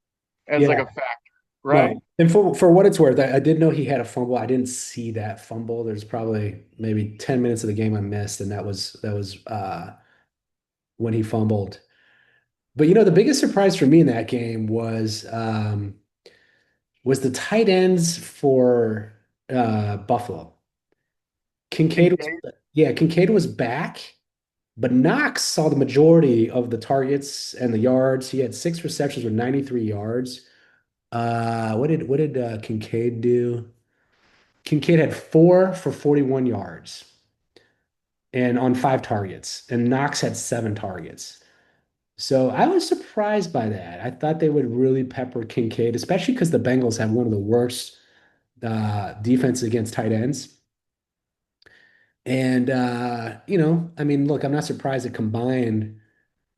as like Yeah. a fact, right? No. And for what it's worth, I did know he had a fumble. I didn't see that fumble. There's probably maybe 10 minutes of the game I missed, and that was when he fumbled. But the biggest surprise for me in that game was the tight ends for Buffalo. Kincaid was Kincaid, yeah, Kincaid was back, but Knox saw the majority of the targets and the yards. He had six receptions with 93 yards. What did Kincaid do? Kincaid had four for 41 yards and on five targets, and Knox had seven targets. So I was surprised by that. I thought they would really pepper Kincaid, especially because the Bengals have one of the worst defenses against tight ends. And I mean, look, I'm not surprised that combined,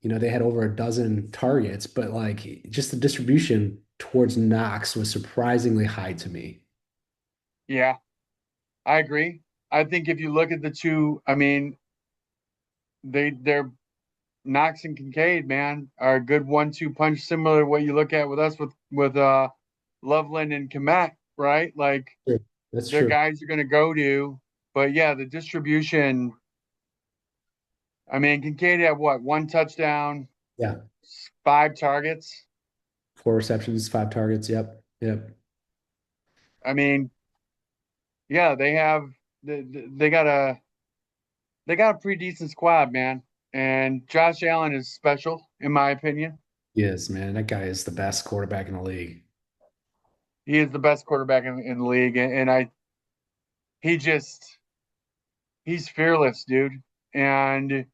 they had over a dozen targets, but like just the distribution towards Knox was surprisingly high to me. yeah, I agree. I think if you look at the two, I mean, they're Knox and Kincaid, man, are a good 1-2 punch, similar to what you look at with us with Loveland and Komet, right? Like True. That's they're true. guys you're going to go to. But yeah, the distribution. I mean, Kincaid had what, one touchdown, Yeah. five targets. Four receptions, five targets. Yep. Yep. I mean, yeah, they got a pretty decent squad, man. And Josh Allen is special, in my opinion. He is, man. That guy is the best quarterback in the league. He is the best quarterback in the league, and he just he's fearless, dude. And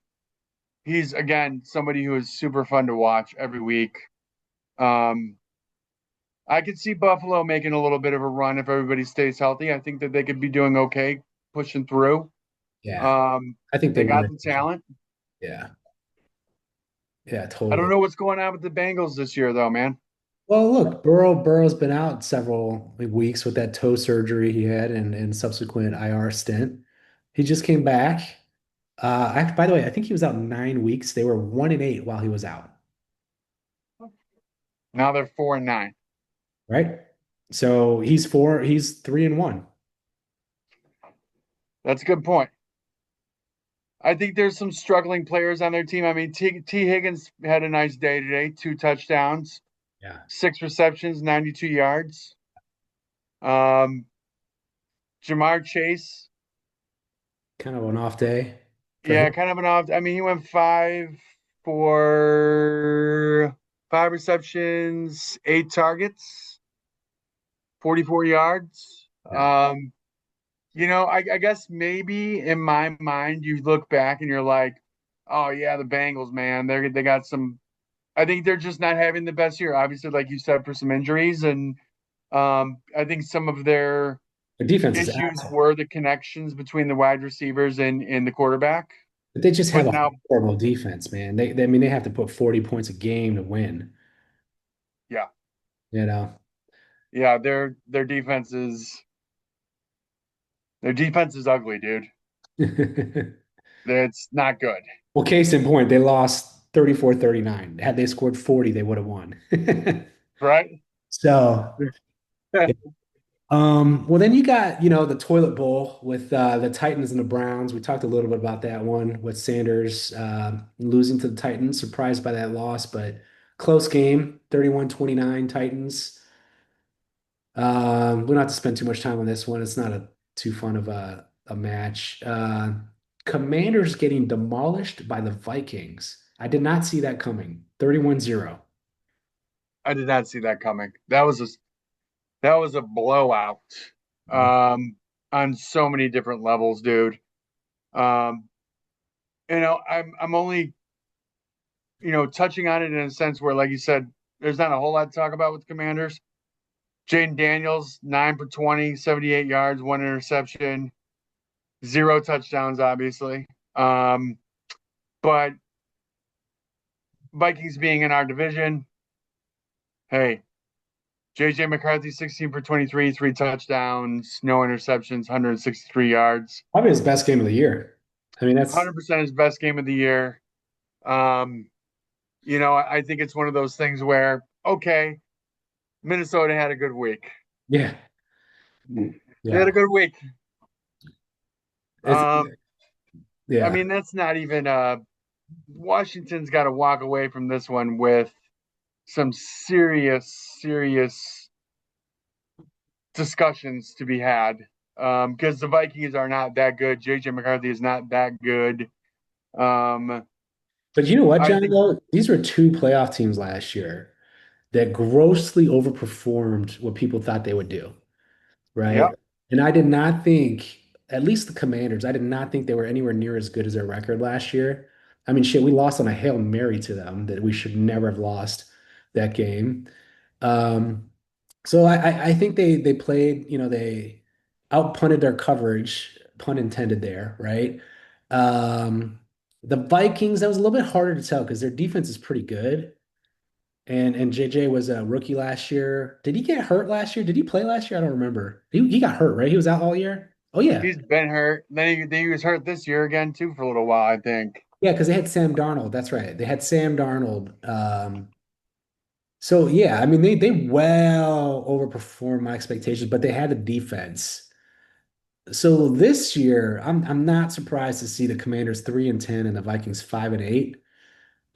he's again somebody who is super fun to watch every week. Um, I could see Buffalo making a little bit of a run if everybody stays healthy. I think that they could be doing okay pushing through. Yeah. Um, I think they they got will. the talent. Yeah. Yeah, I don't totally. know what's going on with the Bengals this year, though, man. Well, look, Burrow's been out several weeks with that toe surgery he had and subsequent IR stint. He just came back. By the way, I think he was out 9 weeks. They were 1-8 while he was out, Now they're 4-9. right? So he's 3-1. That's a good point. I think there's some struggling players on their team. I mean, T. Higgins had a nice day today, two touchdowns, Yeah. six receptions, 92 yards. Um, Jamar Chase. Kind of an off day for him. Yeah, kind of an off. I mean, he went for 5 receptions, 8 targets, 44 yards. Yeah. I guess maybe in my mind, you look back and you're like, oh yeah, the Bengals, man, they got some. I think they're just not having the best year. Obviously, like you said, for some injuries, and I think some of their The defense is issues awful. were the connections between the wide receivers and the quarterback. But they just have But a now, horrible defense, man. I mean, they have to put 40 points a game to win, yeah, you know? yeah, their defense is ugly, dude. It's not good, Well, case in point, they lost 34-39. Had they scored 40, they would have won. right? So, yeah. Well, then you got, the toilet bowl with the Titans and the Browns. We talked a little bit about that one with Sanders losing to the Titans. Surprised by that loss, but close game, 31-29 Titans. We don't have to spend too much time on this one. It's not too fun of a match. Commanders getting demolished by the Vikings. I did not see that coming. 31-0. I did not see that coming. That was a blowout, um, on so many different levels, dude. Um, I'm only touching on it in a sense where, like you said, there's not a whole lot to talk about with the Commanders. Jaden Daniels, 9 for 20, 78 yards, one interception, zero touchdowns, obviously. But Vikings being in our division, hey, JJ McCarthy, 16 for 23, 3 touchdowns, no interceptions, 163 yards. Probably his best game of the year. I mean, that's 100% his best game of the year. Um, I think it's one of those things where, okay, Minnesota had a good week. yeah, They had yeah. a good week. It's Um, I yeah. mean, that's not even Washington's got to walk away from this one with some serious, serious discussions to be had. Because the Vikings are not that good. JJ McCarthy is not that good. Um, But you know what, I John, think, though? These were two playoff teams last year that grossly overperformed what people thought they would do, right? yep, And I did not think, at least the Commanders, I did not think they were anywhere near as good as their record last year. I mean, shit, we lost on a Hail Mary to them that we should never have lost that game. Um, so I think they played, they outpunted their coverage, pun intended there, right? Um, the Vikings, that was a little bit harder to tell because their defense is pretty good. And JJ was a rookie last year. Did he get hurt last year? Did he play last year? I don't remember. He got hurt, right? He was out all year. Oh yeah. he's been hurt. Then he was hurt this year again too for a little while, I think. Yeah, because they had Sam Darnold. That's right. They had Sam Darnold. So yeah, I mean they well overperformed my expectations, but they had the defense. So this year, I'm not surprised to see the Commanders 3-10 and the Vikings 5-8.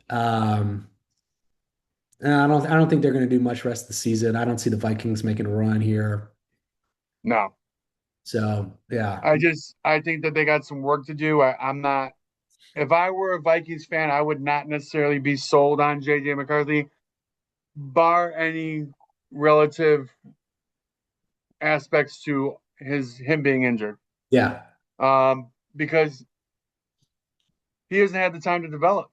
Um, and I don't think they're going to do much rest of the season. I don't see the Vikings making a run here. No, So yeah, I think that they got some work to do. I'm not. If I were a Vikings fan, I would not necessarily be sold on JJ McCarthy, bar any relative aspects to him being injured. yeah, Because he hasn't had the time to develop.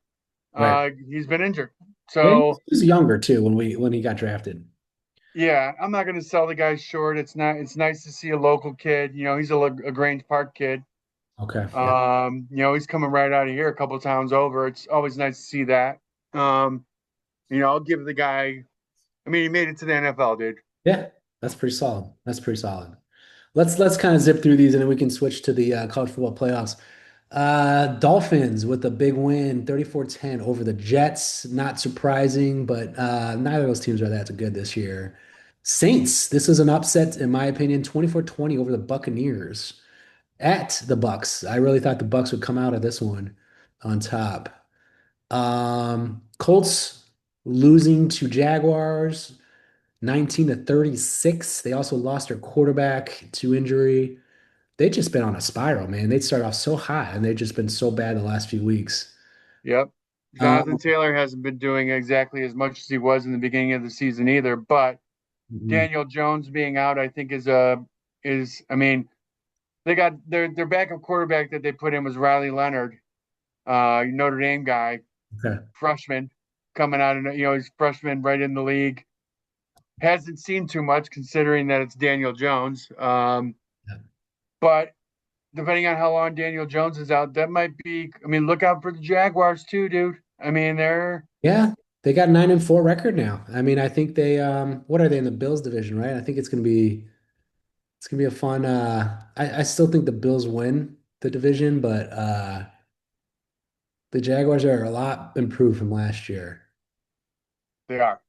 right. He's been injured. And So he was younger too when he got drafted. yeah, I'm not going to sell the guy short. It's nice to see a local kid. He's a Grange Park kid. Okay, yeah, He's coming right out of here a couple towns over. It's always nice to see that. Um, I'll give the guy. I mean, he made it to the NFL, dude. yeah. That's pretty solid. That's pretty solid. Let's kind of zip through these and then we can switch to the college football playoffs. Dolphins with a big win, 34-10 over the Jets. Not surprising, but neither of those teams are that good this year. Saints, this is an upset in my opinion, 24-20 over the Buccaneers at the Bucks. I really thought the Bucks would come out of this one on top. Colts losing to Jaguars, 19-36. They also lost their quarterback to injury. they just been on a spiral, man. They'd start off so hot and they've just been so bad the last few weeks. Yep. Jonathan Um, Taylor hasn't been doing exactly as much as he was in the beginning of the season either, but mhm, Daniel Jones being out, I think is I mean, they got their backup quarterback that they put in was Riley Leonard, Notre Dame guy, okay. freshman, coming out and he's freshman right in the league. Hasn't seen too much considering that it's Daniel Jones. But depending on how long Daniel Jones is out, that might be. I mean, look out for the Jaguars too, dude. I mean, they're Yeah, they got 9-4 record now. I mean, I think they what are they in the Bills division, right? I think it's gonna be a fun I still think the Bills win the division, but the Jaguars are a lot improved from last year. they are.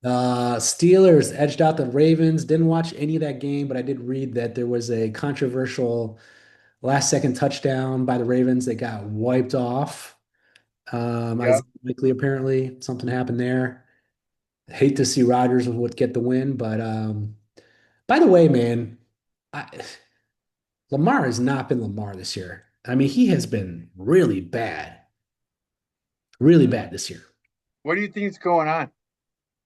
Steelers edged out the Ravens. Didn't watch any of that game, but I did read that there was a controversial last second touchdown by the Ravens that got wiped off. Yep. Isaiah Likely apparently something happened there. Hate to see Rodgers would get the win, but by the way, man, I, Lamar has not been Lamar this year. I mean, he has been really bad this year. What do you think is going on?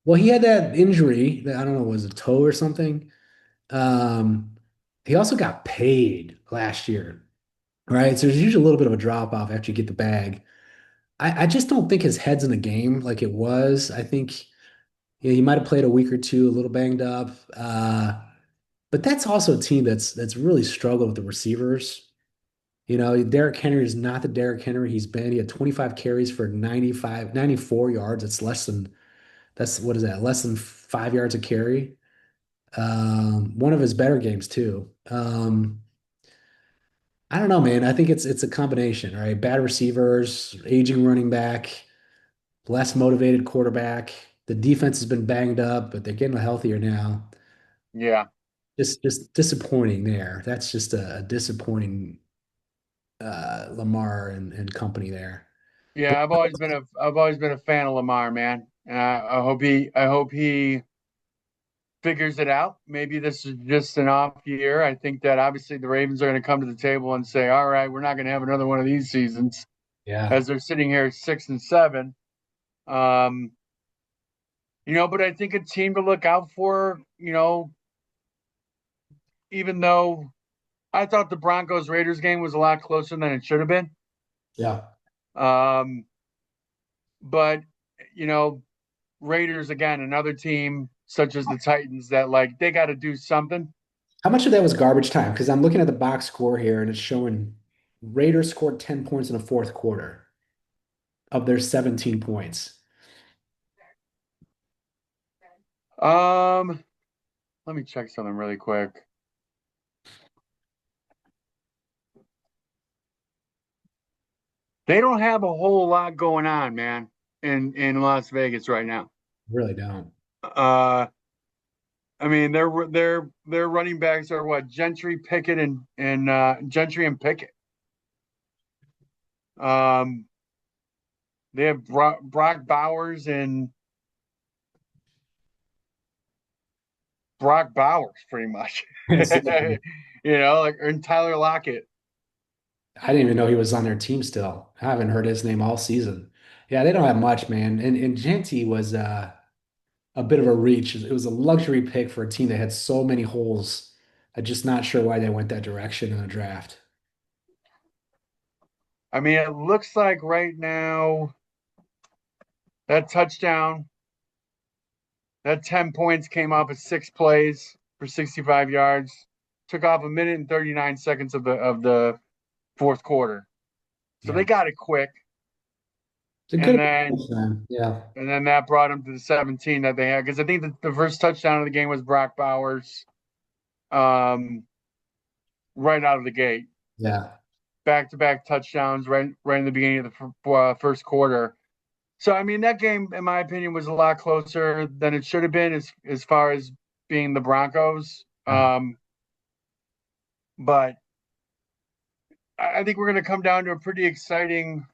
Well, he had that injury that I don't know, was it toe or something? Um, he also got paid last year, right? So there's usually a little bit of a drop off after you get the bag. I just don't think his head's in the game like it was. I think he might have played a week or two, a little banged up. But that's also a team that's really struggled with the receivers. You know, Derrick Henry is not the Derrick Henry he's been. He had 25 carries for 94 yards. It's less than that's what is that? Less than 5 yards a carry. One of his better games too. I don't know, man. I think it's a combination, right? Bad receivers, aging running back, less motivated quarterback. The defense has been banged up, but they're getting healthier now. Yeah. Just disappointing there. That's just a disappointing Lamar and company there. But Yeah, I've always been a fan of Lamar, man. And I hope he figures it out. Maybe this is just an off year. I think that obviously the Ravens are going to come to the table and say, "All right, we're not going to have another one of these seasons," yeah, as they're sitting here 6-7. Um, but I think a team to look out for. Even though I thought the Broncos Raiders game was a lot closer than it should have been. yeah. Um, but you know, Raiders again, another team such as the Titans that like they got to do something. How much of that was garbage time? Because I'm looking at the box score here and it's showing Raiders scored 10 points in the fourth quarter of their 17 points. Um, Let me check something really quick. They don't have a whole lot going on, man, in Las Vegas right now. Really don't. Uh, I mean, their running backs are what Gentry, Pickett, and Gentry and Pickett. Um, they have Brock Bowers and Brock Bowers, pretty much. Like and Tyler Lockett. I didn't even know he was on their team still. I haven't heard his name all season. Yeah, they don't have much, man. And Genty was a bit of a reach. It was a luxury pick for a team that had so many holes. I'm just not sure why they went that direction in the draft. I mean, it looks like right now that touchdown, that 10 points came off of 6 plays for 65 yards. Took off 1 minute and 39 seconds of the fourth quarter. So Yeah. they got it quick. It's a And good then man. Yeah. and then that brought them to the 17 that they had. Because I think the first touchdown of the game was Brock Bowers um, right out of the gate. Yeah. Back-to-back touchdowns right in the beginning of the first quarter. So I mean that game, in my opinion, was a lot closer than it should have been as far as being the Broncos. Yeah. But I think we're going to come down to a pretty exciting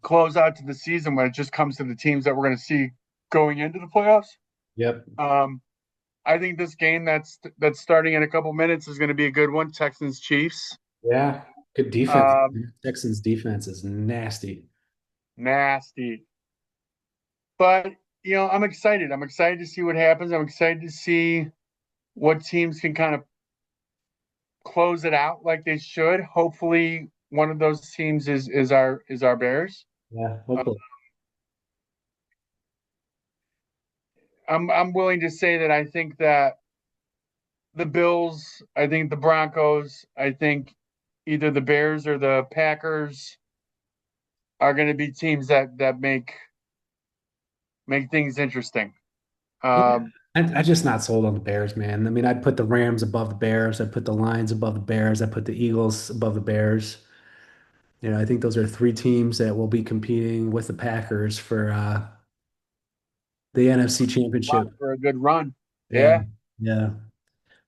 closeout to the season when it just comes to the teams that we're going to see going into the playoffs. Yep. Um, I think this game that's starting in a couple minutes is going to be a good one. Texans Chiefs. Yeah. Good defense. Um, Texans defense is nasty. Nasty. But I'm excited. I'm excited to see what happens. I'm excited to see what teams can kind of close it out like they should. Hopefully, one of those teams is our Bears. Yeah, Uh, hopefully. I'm willing to say that I think that the Bills, I think the Broncos, I think either the Bears or the Packers are going to be teams that make things interesting. Yeah. Um, I'm just not sold on the Bears, man. I mean, I'd put the Rams above the Bears. I'd put the Lions above the Bears. I'd put the Eagles above the Bears. I think those are three teams that will be competing with the Packers for the NFC Lot Championship. for a good run. Yeah. Yeah. Yeah.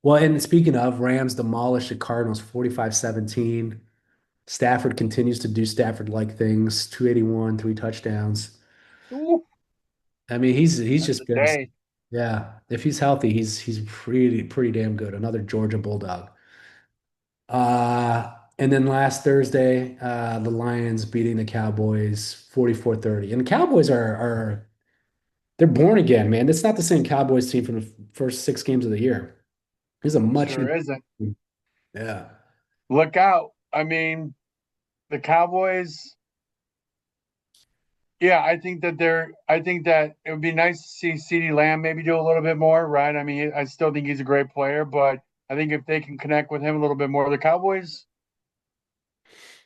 Well, and speaking of, Rams demolished the Cardinals 45-17. Stafford continues to do Stafford-like things, 281, three touchdowns. Ooh, I mean, he's that's just a good. day. Yeah, if he's healthy, he's pretty damn good. Another Georgia Bulldog. And then last Thursday, the Lions beating the Cowboys 44-30. And the Cowboys are they're born again, man. It's not the same Cowboys team from the first six games of the year. It's a much Sure improved isn't. team. Yeah. Look out. I mean, the Cowboys, yeah, I think that it would be nice to see CeeDee Lamb maybe do a little bit more, right? I mean, I still think he's a great player, but I think if they can connect with him a little bit more, the Cowboys,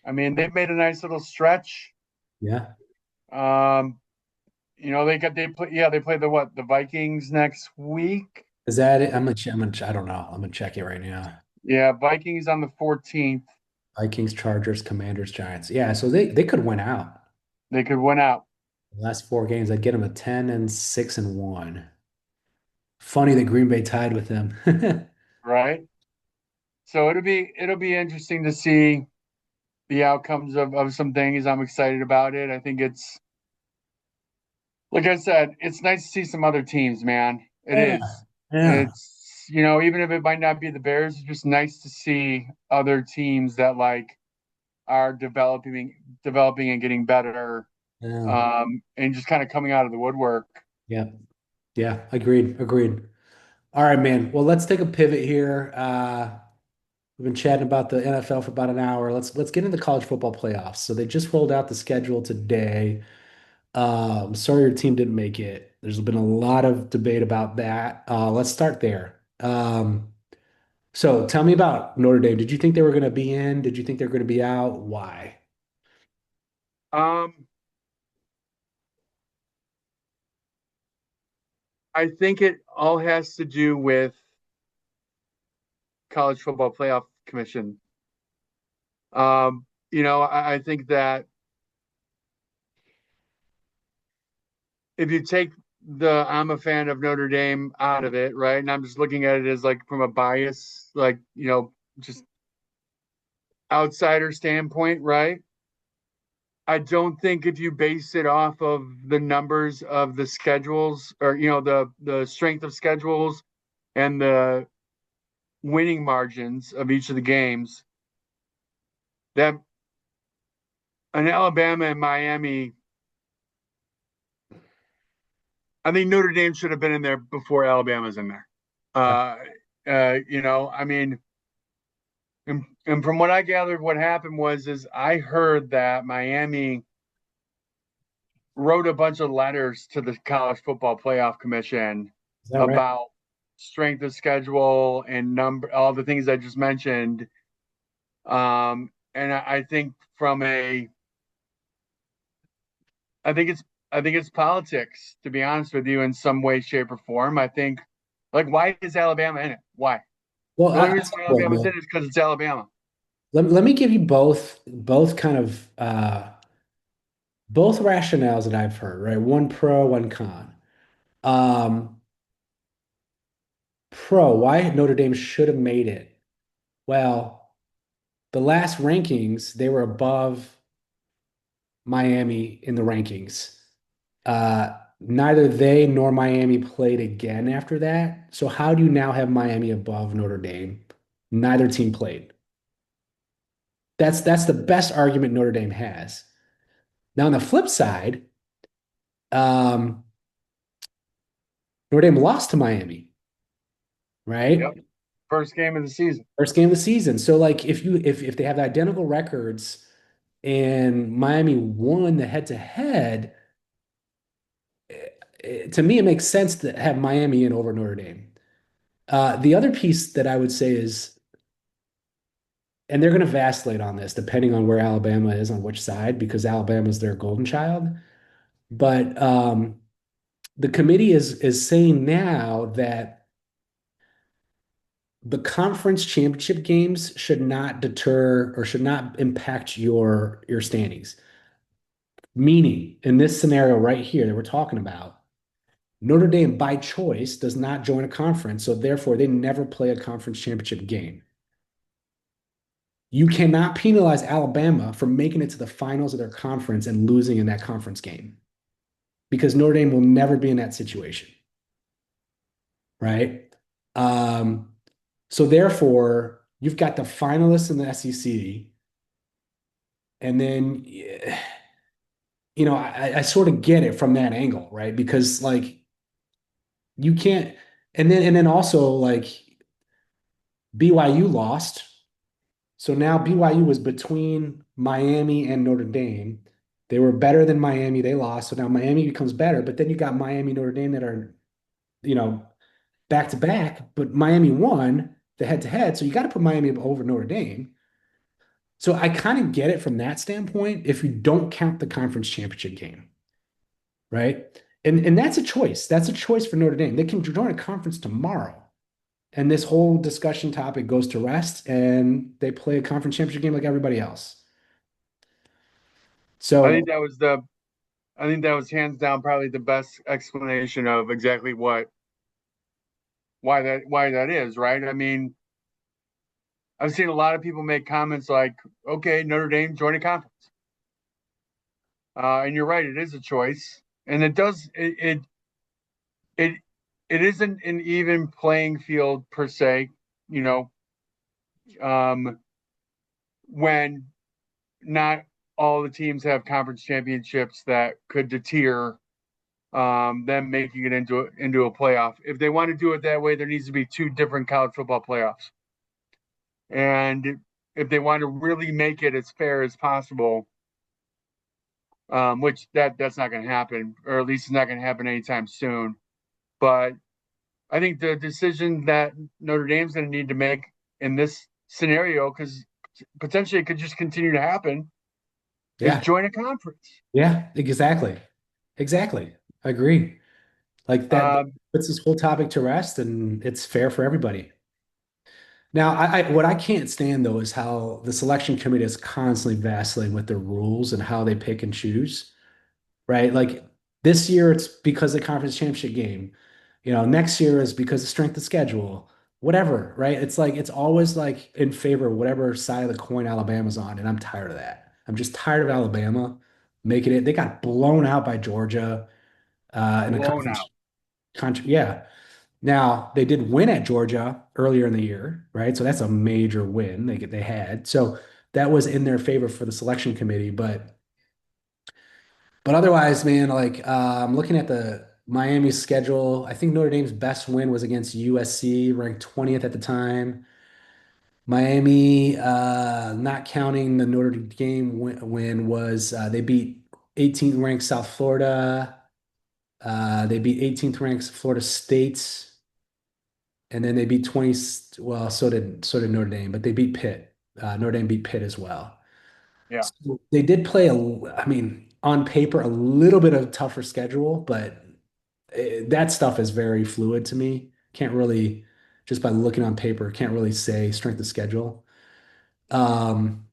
I mean, they've made a nice little stretch. Yeah. Um, they play, yeah, they play the Vikings next week. Is that it? I don't know. I'm gonna check it right now. Yeah, Vikings on the 14th. Vikings, Chargers, Commanders, Giants. Yeah, so they could win out. They could win out, The last four games, I'd get them a 10-6-1. Funny that Green Bay tied with them. right? So it'll be interesting to see the outcomes of some things. I'm excited about it. I think it's like I said, it's nice to see some other teams, man. It Yeah. is. Yeah. It's even if it might not be the Bears, it's just nice to see other teams that like are developing and getting better, Yeah. and just kind of coming out of the woodwork. Yeah. Yeah. Agreed. Agreed. All right, man. Well, let's take a pivot here. We've been chatting about the NFL for about an hour. Let's get into the college football playoffs. So they just rolled out the schedule today. Sorry your team didn't make it. There's been a lot of debate about that. Let's start there. So tell me about Notre Dame. Did you think they were going to be in? Did you think they were going to be out? Why? Um, I think it all has to do with college football playoff commission. I think that if you take the I'm a fan of Notre Dame out of it, right? And I'm just looking at it as like from a bias, like, just outsider standpoint, right? I don't think if you base it off of the numbers of the schedules or the strength of schedules and the winning margins of each of the games, that an Alabama and Miami, I think Notre Dame should have been in there before Alabama's in there. Yeah. I mean, and from what I gathered, what happened is I heard that Miami wrote a bunch of letters to the College Football Playoff Commission Is that right? about strength of schedule and number, all the things I just mentioned. And I think I think it's politics, to be honest with you, in some way, shape, or form. I think, like, why is Alabama in it? Why? Well, The only I reason tell why you what, Alabama's in man. it is because it's Alabama, Let me give you both kind of both rationales that I've heard, right? One pro, one con. Um, Pro, why Notre Dame should have made it. Well, the last rankings, they were above Miami in the rankings. Uh, neither they nor Miami played again after that. So how do you now have Miami above Notre Dame? Neither team played. That's the best argument Notre Dame has. Now on the flip side, um, Notre Dame lost to Miami, Yep. right? First game of the season. First game of the season. So like if they have identical records and Miami won the head to head, to me it makes sense to have Miami in over Notre Dame. The other piece that I would say is, and they're going to vacillate on this depending on where Alabama is on which side, because Alabama is their golden child. But the committee is saying now that the conference championship games should not deter or should not impact your standings. Meaning, in this scenario right here that we're talking about, Notre Dame by choice does not join a conference, so therefore they never play a conference championship game. You cannot penalize Alabama for making it to the finals of their conference and losing in that conference game because Notre Dame will never be in that situation, right? Um, so therefore, you've got the finalists in the SEC, and then I sort of get it from that angle, right? Because like you can't, and then also like BYU lost, so now BYU was between Miami and Notre Dame. They were better than Miami. They lost. So now Miami becomes better. But then you got Miami, Notre Dame that are, you know, back to back. But Miami won the head to head. So you got to put Miami over Notre Dame. So I kind of get it from that standpoint if you don't count the conference championship game, right? And that's a choice. That's a choice for Notre Dame. They can join a conference tomorrow. And this whole discussion topic goes to rest and they play a conference championship game like everybody else. I think So that was the I think that was hands down probably the best explanation of exactly why that is, right? I mean, I've seen a lot of people make comments like, okay, Notre Dame join a conference. And you're right, it is a choice. And it it isn't an even playing field per se, you know, um, when not all the teams have conference championships that could deter them making it into a playoff. If they want to do it that way, there needs to be two different college football playoffs. And if they want to really make it as fair as possible, which that's not going to happen, or at least it's not going to happen anytime soon. But I think the decision that Notre Dame's going to need to make in this scenario, because potentially it could just continue to happen, is yeah, join a conference. yeah, exactly. Exactly. I agree. Like that Um, puts this whole topic to rest and it's fair for everybody. Now, what I can't stand though is how the selection committee is constantly vacillating with their rules and how they pick and choose, right? Like this year it's because of the conference championship game. Next year is because of strength of schedule, whatever, right? It's like it's always like in favor of whatever side of the coin Alabama's on, and I'm tired of that. I'm just tired of Alabama making it. They got blown out by Georgia in the blown out. conference. Yeah. Now they did win at Georgia earlier in the year, right? So that's a major win they had. So that was in their favor for the selection committee. But otherwise, man, like I'm looking at the Miami schedule. I think Notre Dame's best win was against USC, ranked 20th at the time. Miami, not counting the Notre Dame win was they beat 18th ranked South Florida. They beat 18th ranked Florida State, and then they beat 20. Well, so did Notre Dame, but they beat Pitt. Notre Dame beat Pitt as well. Yeah. So they did play I mean, on paper, a little bit of a tougher schedule, but that stuff is very fluid to me. Can't really, just by looking on paper, can't really say strength of schedule. Um,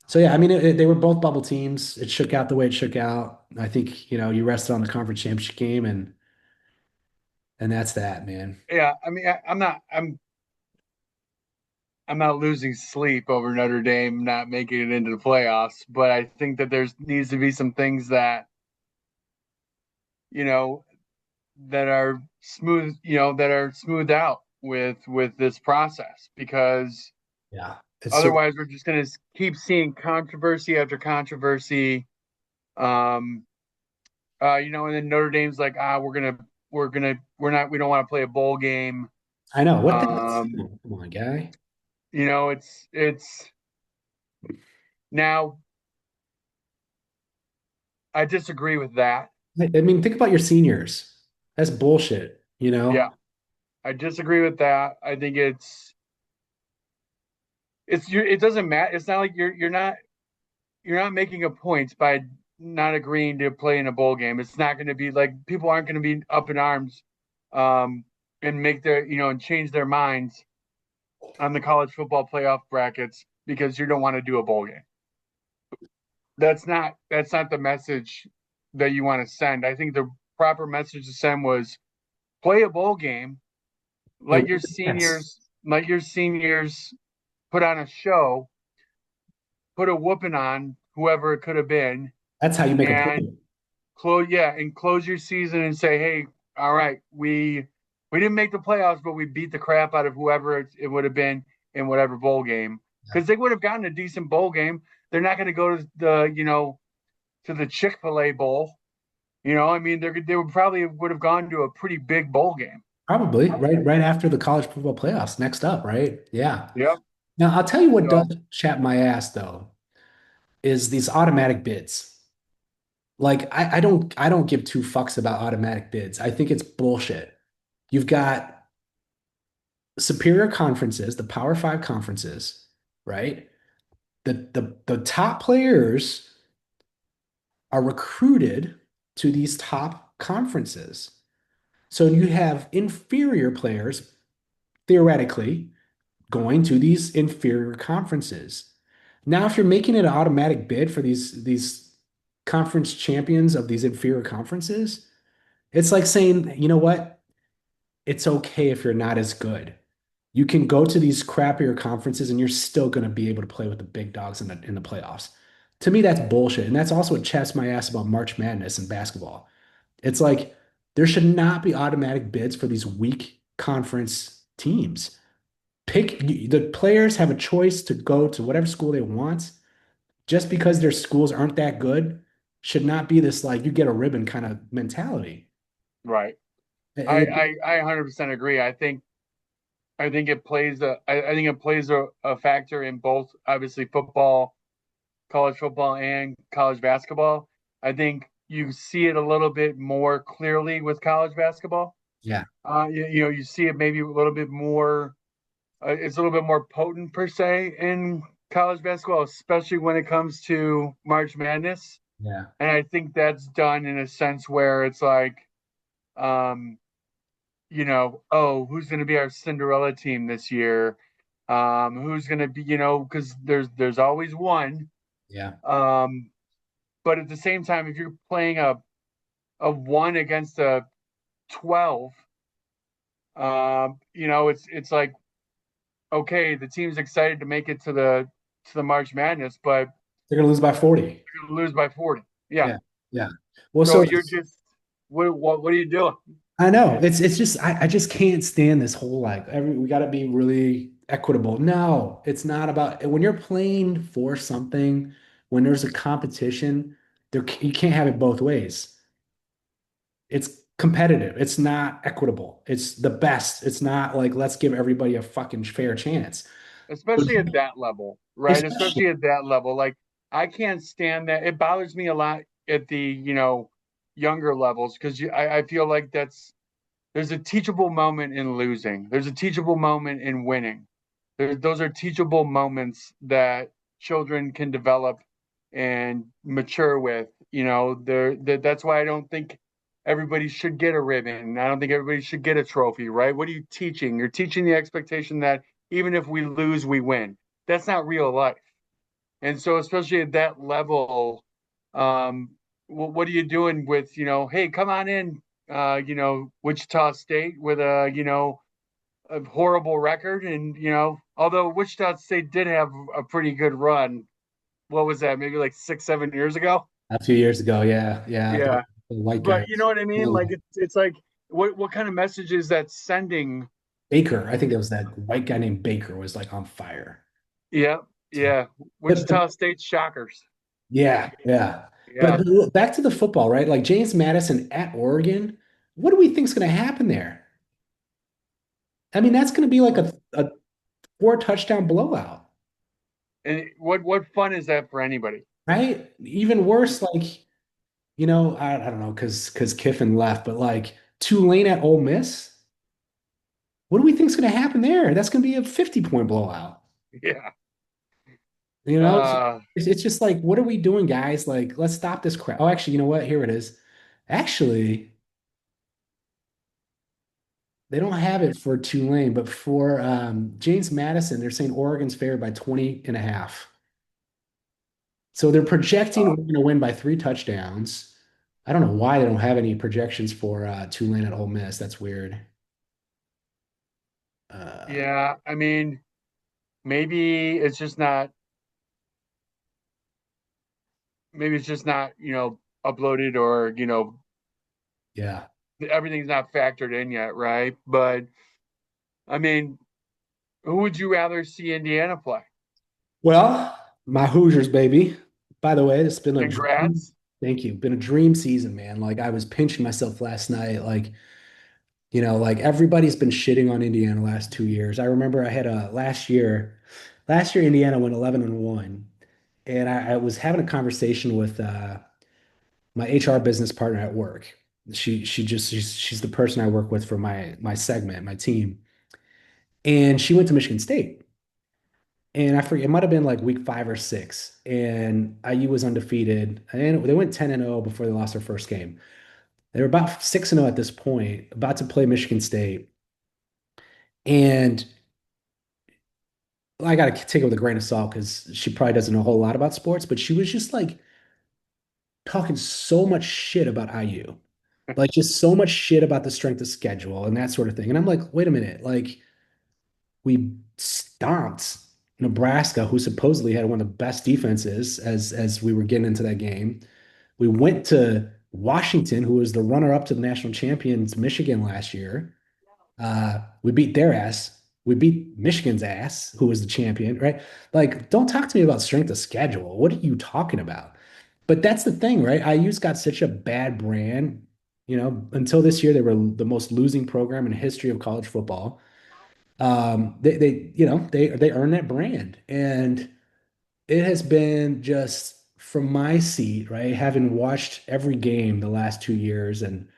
so yeah, I mean, they were both bubble teams. It shook out the way it shook out. I think, you rested on the conference championship game and that's that, man. Yeah. I mean, I'm not losing sleep over Notre Dame not making it into the playoffs, but I think that there's needs to be some things that that are smooth, that are smoothed out with this process, because Yeah. It's so otherwise we're just going to keep seeing controversy after controversy. Um, and then Notre Dame's like, we don't want to play a bowl game. I know. What the Um, come on, guy. it's now I disagree with that. I mean, think about your seniors. That's bullshit, you Yeah, know? I disagree with that. I think it doesn't matter. It's not like you're not making a point by not agreeing to play in a bowl game. It's not going to be like people aren't going to be up in arms, um, and make their and change their minds on the college football playoff brackets because you don't want to do a bowl game. That's not the message that you want to send. I think the proper message to send was play a bowl game, It, let your yes. seniors let your seniors put on a show, put a whooping on whoever it could have been, That's how you make a and point. close your season and say, hey, all right, we didn't make the playoffs, but we beat the crap out of whoever it would have been in whatever bowl game, because they would have gotten a decent bowl game. They're not going to go to the Chick-fil-A bowl. I mean, they would probably would have gone to a pretty big bowl game. Probably right after the college football playoffs. Next up, right? Yeah. Yep. Now I'll tell you what does So chap my ass though, is these automatic bids. Like I don't give two fucks about automatic bids. I think it's bullshit. You've got superior conferences, the Power Five conferences, right? The top players are recruited to these top conferences. So you have inferior players theoretically going to these inferior conferences. Now, if you're making it an automatic bid for these conference champions of these inferior conferences, it's like saying, you know what? It's okay if you're not as good. You can go to these crappier conferences and you're still going to be able to play with the big dogs in the playoffs. To me, that's bullshit. And that's also what chaps my ass about March Madness in basketball. It's like there should not be automatic bids for these weak conference teams. The players have a choice to go to whatever school they want. Just because their schools aren't that good should not be this like you get a ribbon kind of mentality. right. I It- I, I 100% agree. I think it plays a factor in both, obviously, college football and college basketball. I think you see it a little bit more clearly with college basketball. yeah, You see it maybe a little bit more. It's a little bit more potent per se in college basketball, especially when it comes to March Madness. yeah, And I think that's done in a sense where it's like, um, oh, who's going to be our Cinderella team this year? Who's going to be, because there's always one. yeah. Um, but at the same time, if you're playing a one against a 12, it's like, okay, the team's excited to make it to the March Madness, but They're gonna lose by 40. you're gonna lose by 40. Yeah. Yeah, yeah. Well, So so you're just what are you doing? I know it's just I just can't stand this whole like we got to be really equitable. No, it's not about when you're playing for something, when there's a competition, you can't have it both ways. It's competitive. It's not equitable. It's the best. It's not like let's give everybody a fucking fair chance. Especially at that level, right? Especially, Especially at that level. Like I can't stand that. It bothers me a lot at the, younger levels because I feel like there's a teachable moment in losing. There's a teachable moment in winning. Those are teachable moments that children can develop and mature with. That's why I don't think everybody should get a ribbon. I don't think everybody should get a trophy, right? What are you teaching? You're teaching the expectation that even if we lose, we win. That's not real life. And so, especially at that level, um, what are you doing with, hey, come on in, Wichita State with a horrible record. And, although Wichita State did have a pretty good run, what was that, maybe like 6, 7 years ago? a few years ago, yeah, yeah, Yeah. the white But guy. you know what I mean? Like Oh, it's like what kind of message is that sending? Baker, I think it was that white guy named Baker was like on fire. Yeah, So, yeah. but Wichita State Shockers. yeah, yeah. Yeah. But back to the football, right? Like James Madison at Oregon, what do we think's going to happen there? I mean, that's going to be like a four touchdown blowout, And what fun is that for anybody? right? Even worse, like, I don't know, because Kiffin left, but like Tulane at Ole Miss, what do we think's going to happen there? That's going to be a 50-point blowout. Yeah. You know, it's, Uh, it's just like, what are we doing, guys? Like, let's stop this crap. Oh, actually, you know what? Here it is. Actually, they don't have it for Tulane, but for James Madison, they're saying Oregon's favored by 20 and a half. So they're projecting uh, Oregon to win by three touchdowns. I don't know why they don't have any projections for Tulane at Ole Miss. That's weird. Uh, yeah. I mean, maybe it's just not. Maybe it's just not. Uploaded or yeah. everything's not factored in yet, right? But I mean, who would you rather see Indiana play? Well, my Hoosiers, baby. By the way, it's been a dream. Congrats. Thank you. Been a dream season, man. Like I was pinching myself last night. Like, like everybody's been shitting on Indiana last 2 years. I remember I had a last year Indiana went 11 and 1. And I was having a conversation with my HR business partner at work. She's the person I work with for my segment, my team. And she went to Michigan State. And I forget, it might have been like week 5 or 6. And IU was undefeated. And they went 10 and 0 before they lost their first game. They were about 6 and 0 at this point, about to play Michigan State. And I got to take it with a grain of salt because she probably doesn't know a whole lot about sports, but she was just like talking so much shit about IU, like just so much shit about the strength of schedule and that sort of thing. And I'm like, wait a minute, like we stomped Nebraska, who supposedly had one of the best defenses as we were getting into that game. We went to Washington, who was the runner-up to the national champions, Michigan last year. We beat their ass. We beat Michigan's ass, who was the champion, right? Like, don't talk to me about strength of schedule. What are you talking about? But that's the thing, right? IU's got such a bad brand. Until this year, they were the most losing program in the history of college football. They earn that brand, and it has been just from my seat, right? Having watched every game the last 2 years, and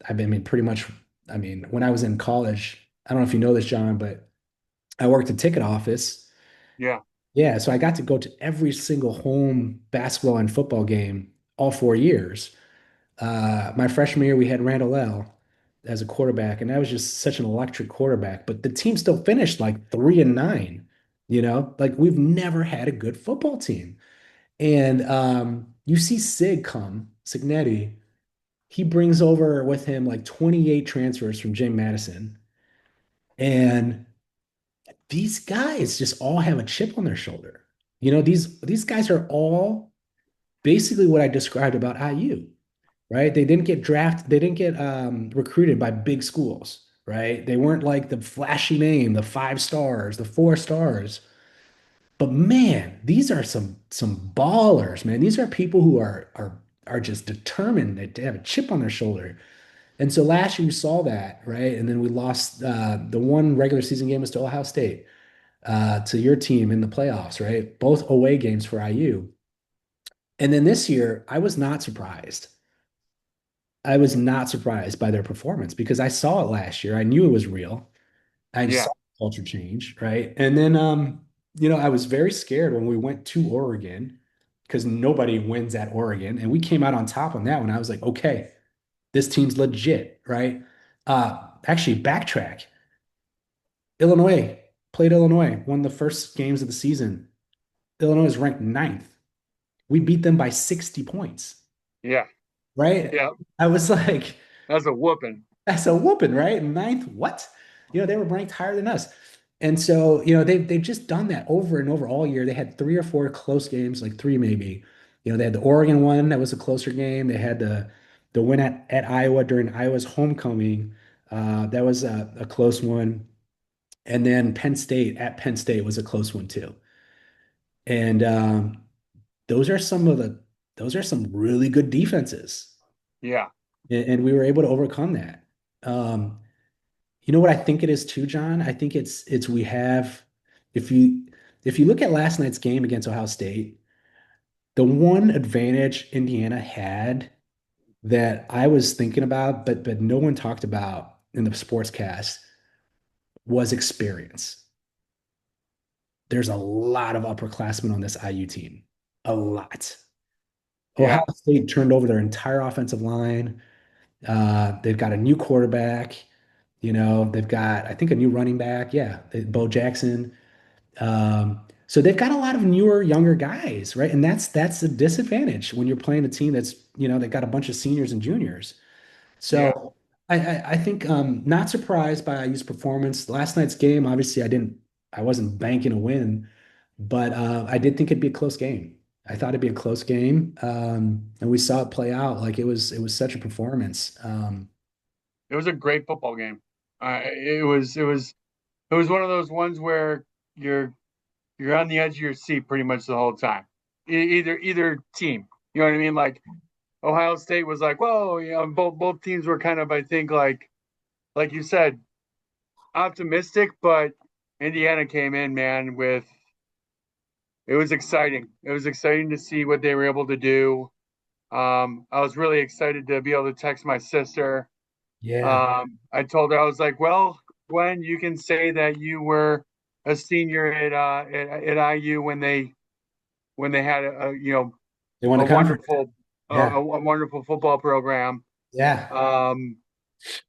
I mean, pretty much, I mean, when I was in college, I don't know if you know this, John, but I worked a ticket office. Yeah. Yeah, so I got to go to every single home basketball and football game all 4 years. My freshman year, we had Randall L. as a quarterback, and that was just such an electric quarterback. But the team still finished like 3-9. Like we've never had a good football team. And you see Signetti, he brings over with him like 28 transfers from Jim Madison. And these guys just all have a chip on their shoulder. These guys are all basically what I described about IU, right? They didn't get recruited by big schools, right? They weren't like the flashy name, the 5 stars, the 4 stars. But man, these are some ballers, man. These are people who are just determined that they have a chip on their shoulder. And so last year you saw that, right? And then we lost the one regular season game was to Ohio State, to your team in the playoffs, right? Both away games for IU. And then this year, I was not surprised. I was not surprised by their performance because I saw it last year. I knew it was real. I Yeah. saw culture change, right? And then, I was very scared when we went to Oregon because nobody wins at Oregon, and we came out on top on that one. I was like, okay, this team's legit, right? Actually, backtrack. Illinois played Illinois, won the first games of the season. Illinois is ranked ninth. We beat them by 60 points, Yeah. right? Yeah. I was like, That's a whooping. that's a whooping, right? Ninth, what? They were ranked higher than us. And so, they've just done that over and over all year. They had 3 or 4 close games, like three maybe. They had the Oregon one that was a closer game. They had the The win at Iowa during Iowa's homecoming, that was a close one. And then Penn State at Penn State was a close one too. And those are some of the those are some really good defenses, Yeah. and we were able to overcome that. Um, you know what I think it is too, John? I think it's we have if you if you look at last night's game against Ohio State, the one advantage Indiana had that I was thinking about, but no one talked about in the sportscast was experience. There's a lot of upperclassmen on this IU team, a lot. Ohio Yeah. State turned over their entire offensive line. They've got a new quarterback. They've got, I think, a new running back. Yeah, Bo Jackson. So they've got a lot of newer, younger guys, right? And that's a disadvantage when you're playing a team that's, they've got a bunch of seniors and juniors. Yeah. So I think not surprised by IU's performance. Last night's game, obviously, I wasn't banking a win, but I did think it'd be a close game. I thought it'd be a close game, and we saw it play out. Like it was such a performance. It was a great football game. It was one of those ones where you're you're on the edge of your seat pretty much the whole time. Either team, you know what I mean? Like Ohio State was like, whoa, both teams were kind of, I think, like you said, optimistic, but Indiana came in, man, with it was exciting. It was exciting to see what they were able to do. I was really excited to be able to text my sister. Yeah, I told her, I was like, well, Gwen, you can say that you were a senior at IU when they had they won the a conference. wonderful Yeah, a wonderful football program, yeah, um,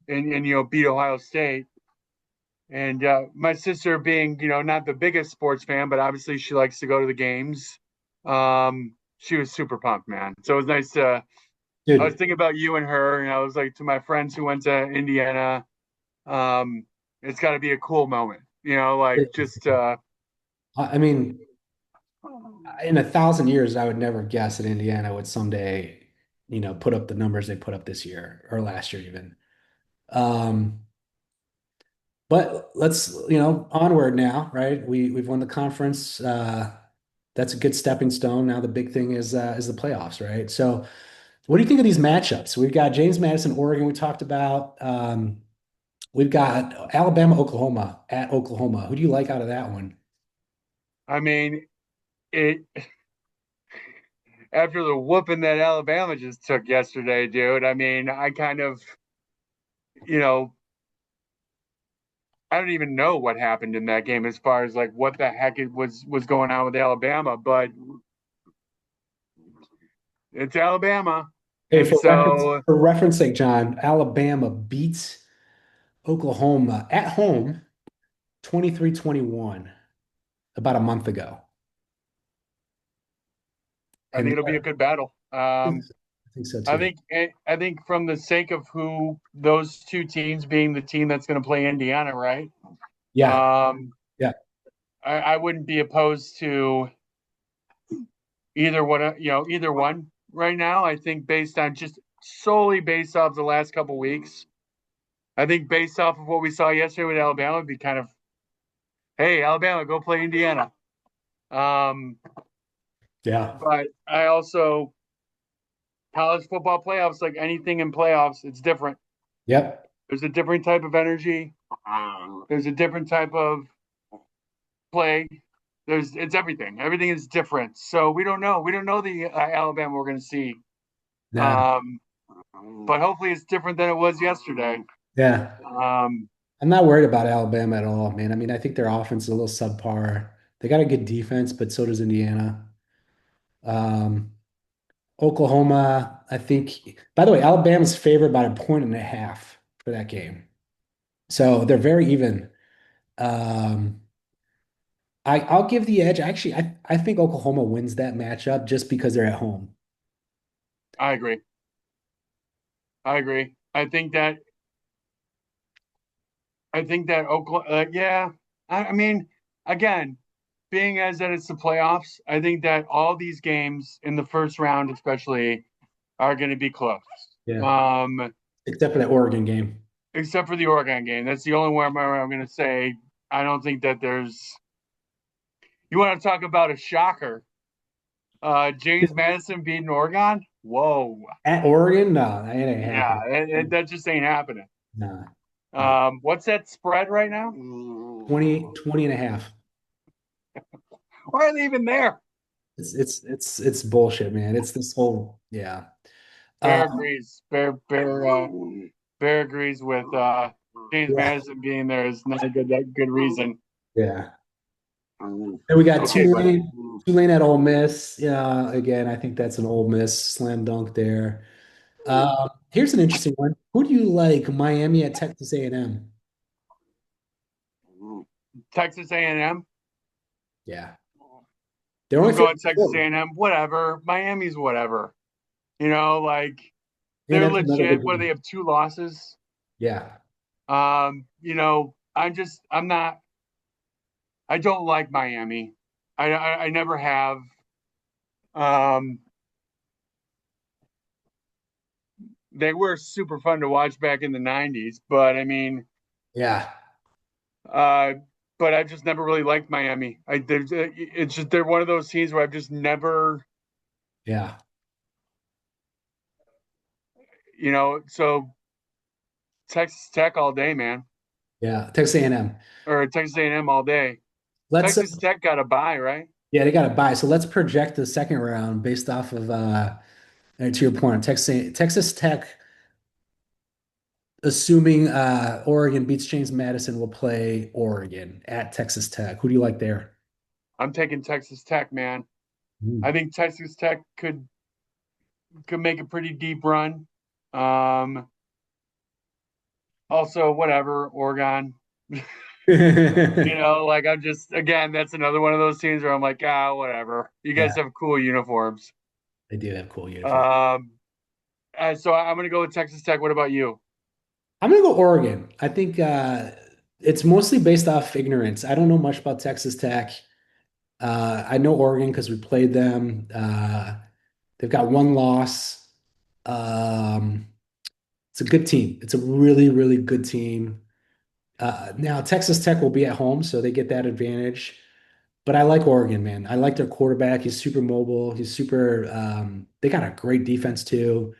and beat Ohio State. And my sister, being not the biggest sports fan, but obviously she likes to go to the games. She was super pumped, man. So it was nice to. I was dude. thinking about you and her, and I was like to my friends who went to Indiana. Um, it's got to be a cool moment, like It is. just I mean, in 1,000 years, I would never guess that Indiana would someday, put up the numbers they put up this year or last year even. Um, but let's, onward now, right? We've won the conference. That's a good stepping stone. Now the big thing is the playoffs, right? So, what do you think of these matchups? We've got James Madison, Oregon. We talked about. We've got Alabama, Oklahoma at Oklahoma. Who do you like out of that one? I mean, it after the whooping that Alabama just took yesterday, dude. I mean, I kind of, you know, I don't even know what happened in that game as far as like what the heck it was going on with Alabama, but it's Alabama. Hey, And for so reference sake, John, Alabama beats Oklahoma at home 23-21 about a month ago. I think And it'll be a good battle. I think so too. I think from the sake of who those two teams being the team that's going to play Indiana, right? Yeah, Um, yeah, I wouldn't be opposed to either one right now. I think based on just solely based off the last couple weeks, I think based off of what we saw yesterday with Alabama, would be kind of, hey, Alabama, go play Indiana. Um, yeah. but I also college football playoffs, like anything in playoffs, it's different. Yep. There's a different type of energy. There's a different type of play. It's everything. Everything is different. So we don't know. We don't know the Alabama we're going to see. Yeah. Um, but hopefully it's different than it was yesterday. Yeah. Um, I'm not worried about Alabama at all, man. I mean, I think their offense is a little subpar. They got a good defense, but so does Indiana. Um, Oklahoma, I think, by the way, Alabama's favored by 1.5 for that game. So they're very even. Um, I'll give the edge. Actually, I think Oklahoma wins that matchup just because they're at home. I agree. I agree. I think that Oklahoma. Yeah. I mean, again, being as that it's the playoffs, I think that all these games in the first round, especially, are going to be close. Yeah. Um, Except for that Oregon game. except for the Oregon game. That's the only one where I'm going to say I don't think that there's. You want to talk about a shocker? James Madison beating Oregon. Whoa. At Oregon? No, that ain't Yeah, happening. that just ain't happening. Nah, nah. What's that spread right now? 20 and a half. Why are they even there? It's bullshit, man. It's this whole yeah. Bear Um, agrees. Bear agrees with James yeah, Madison being there is not a good reason. yeah. And we got Okay, buddy. Tulane at Ole Miss. Yeah, again, I think that's an Ole Miss slam dunk there. Here's an interesting one. Who do you like, Miami at Texas A&M? Texas A&M. Yeah, they're only I'm going favored Texas 4. A&M. Whatever. Miami's whatever. You know, like they're A&M's another legit. good What do they team. have? Two losses. Yeah, I'm not. I don't like Miami. I never have. Um, they were super fun to watch back in the '90s, but I mean, yeah, uh, but I've just never really liked Miami. It's just they're one of those teams where I've just never, yeah, So Texas Tech all day, man, yeah. Texas A&M. or Texas A&M all day. Let's Texas Tech got a bye, right? Yeah, they got to buy. So let's project the second round based off of to your point, Texas Tech, assuming Oregon beats James Madison, will play Oregon at Texas Tech. Who do you like there? I'm taking Texas Tech, man. I Mm. think Texas Tech could make a pretty deep run. Um, Also, whatever, Oregon. Like I'm just again, that's another one of those teams where I'm like, whatever. You guys Yeah, have cool uniforms. they do have cool uniform. Um, so I'm gonna go with Texas Tech. What about you? I'm gonna go Oregon. I think it's mostly based off ignorance. I don't know much about Texas Tech. I know Oregon because we played them. They've got one loss. Um, it's a good team. It's a really, really good team. Now Texas Tech will be at home, so they get that advantage. But I like Oregon, man. I like their quarterback. He's super mobile. He's super. They got a great defense too.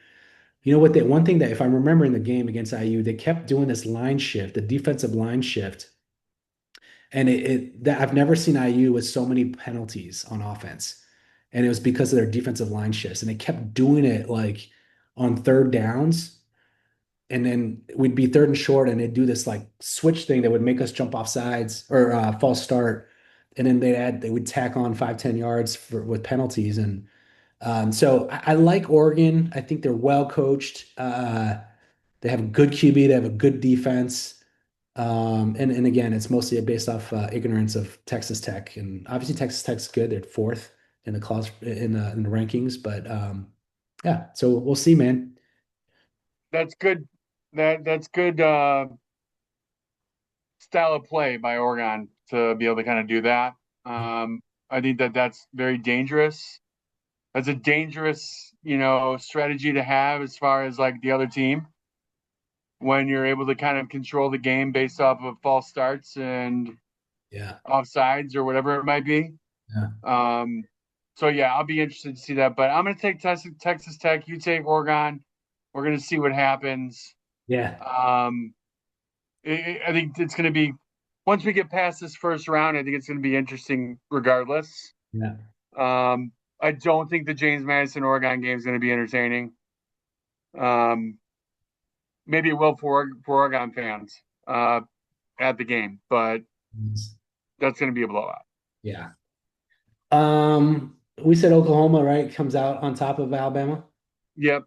You know what? One thing that if I remember in the game against IU, they kept doing this line shift, the defensive line shift, and that I've never seen IU with so many penalties on offense, and it was because of their defensive line shifts, and they kept doing it like on third downs and then we'd be third and short, and they'd do this like switch thing that would make us jump off sides or false start, and then they would tack on 5-10 yards with penalties, and so I like Oregon. I think they're well coached. They have a good QB. They have a good defense. And again, it's mostly based off ignorance of Texas Tech, and obviously Texas Tech's good. They're fourth in the class in the rankings, but yeah. So we'll see, man. That's good. That's good style of play by Oregon to be able to kind of do that. I think that that's very dangerous. That's a dangerous, strategy to have as far as like the other team when you're able to kind of control the game based off of false starts and Yeah. offsides or whatever it might be. Yeah. Um, so yeah, I'll be interested to see that. But I'm going to take Texas Tech. You take Oregon. We're going to see what happens. Yeah. Um, I think it's going to be once we get past this first round. I think it's going to be interesting regardless. Yeah. Um, I don't think the James Madison Oregon game is going to be entertaining. Um, Maybe it will for Oregon fans at the game, but that's going to be a blowout. Yeah. We said Oklahoma, right? Comes out on top of Alabama. Yep,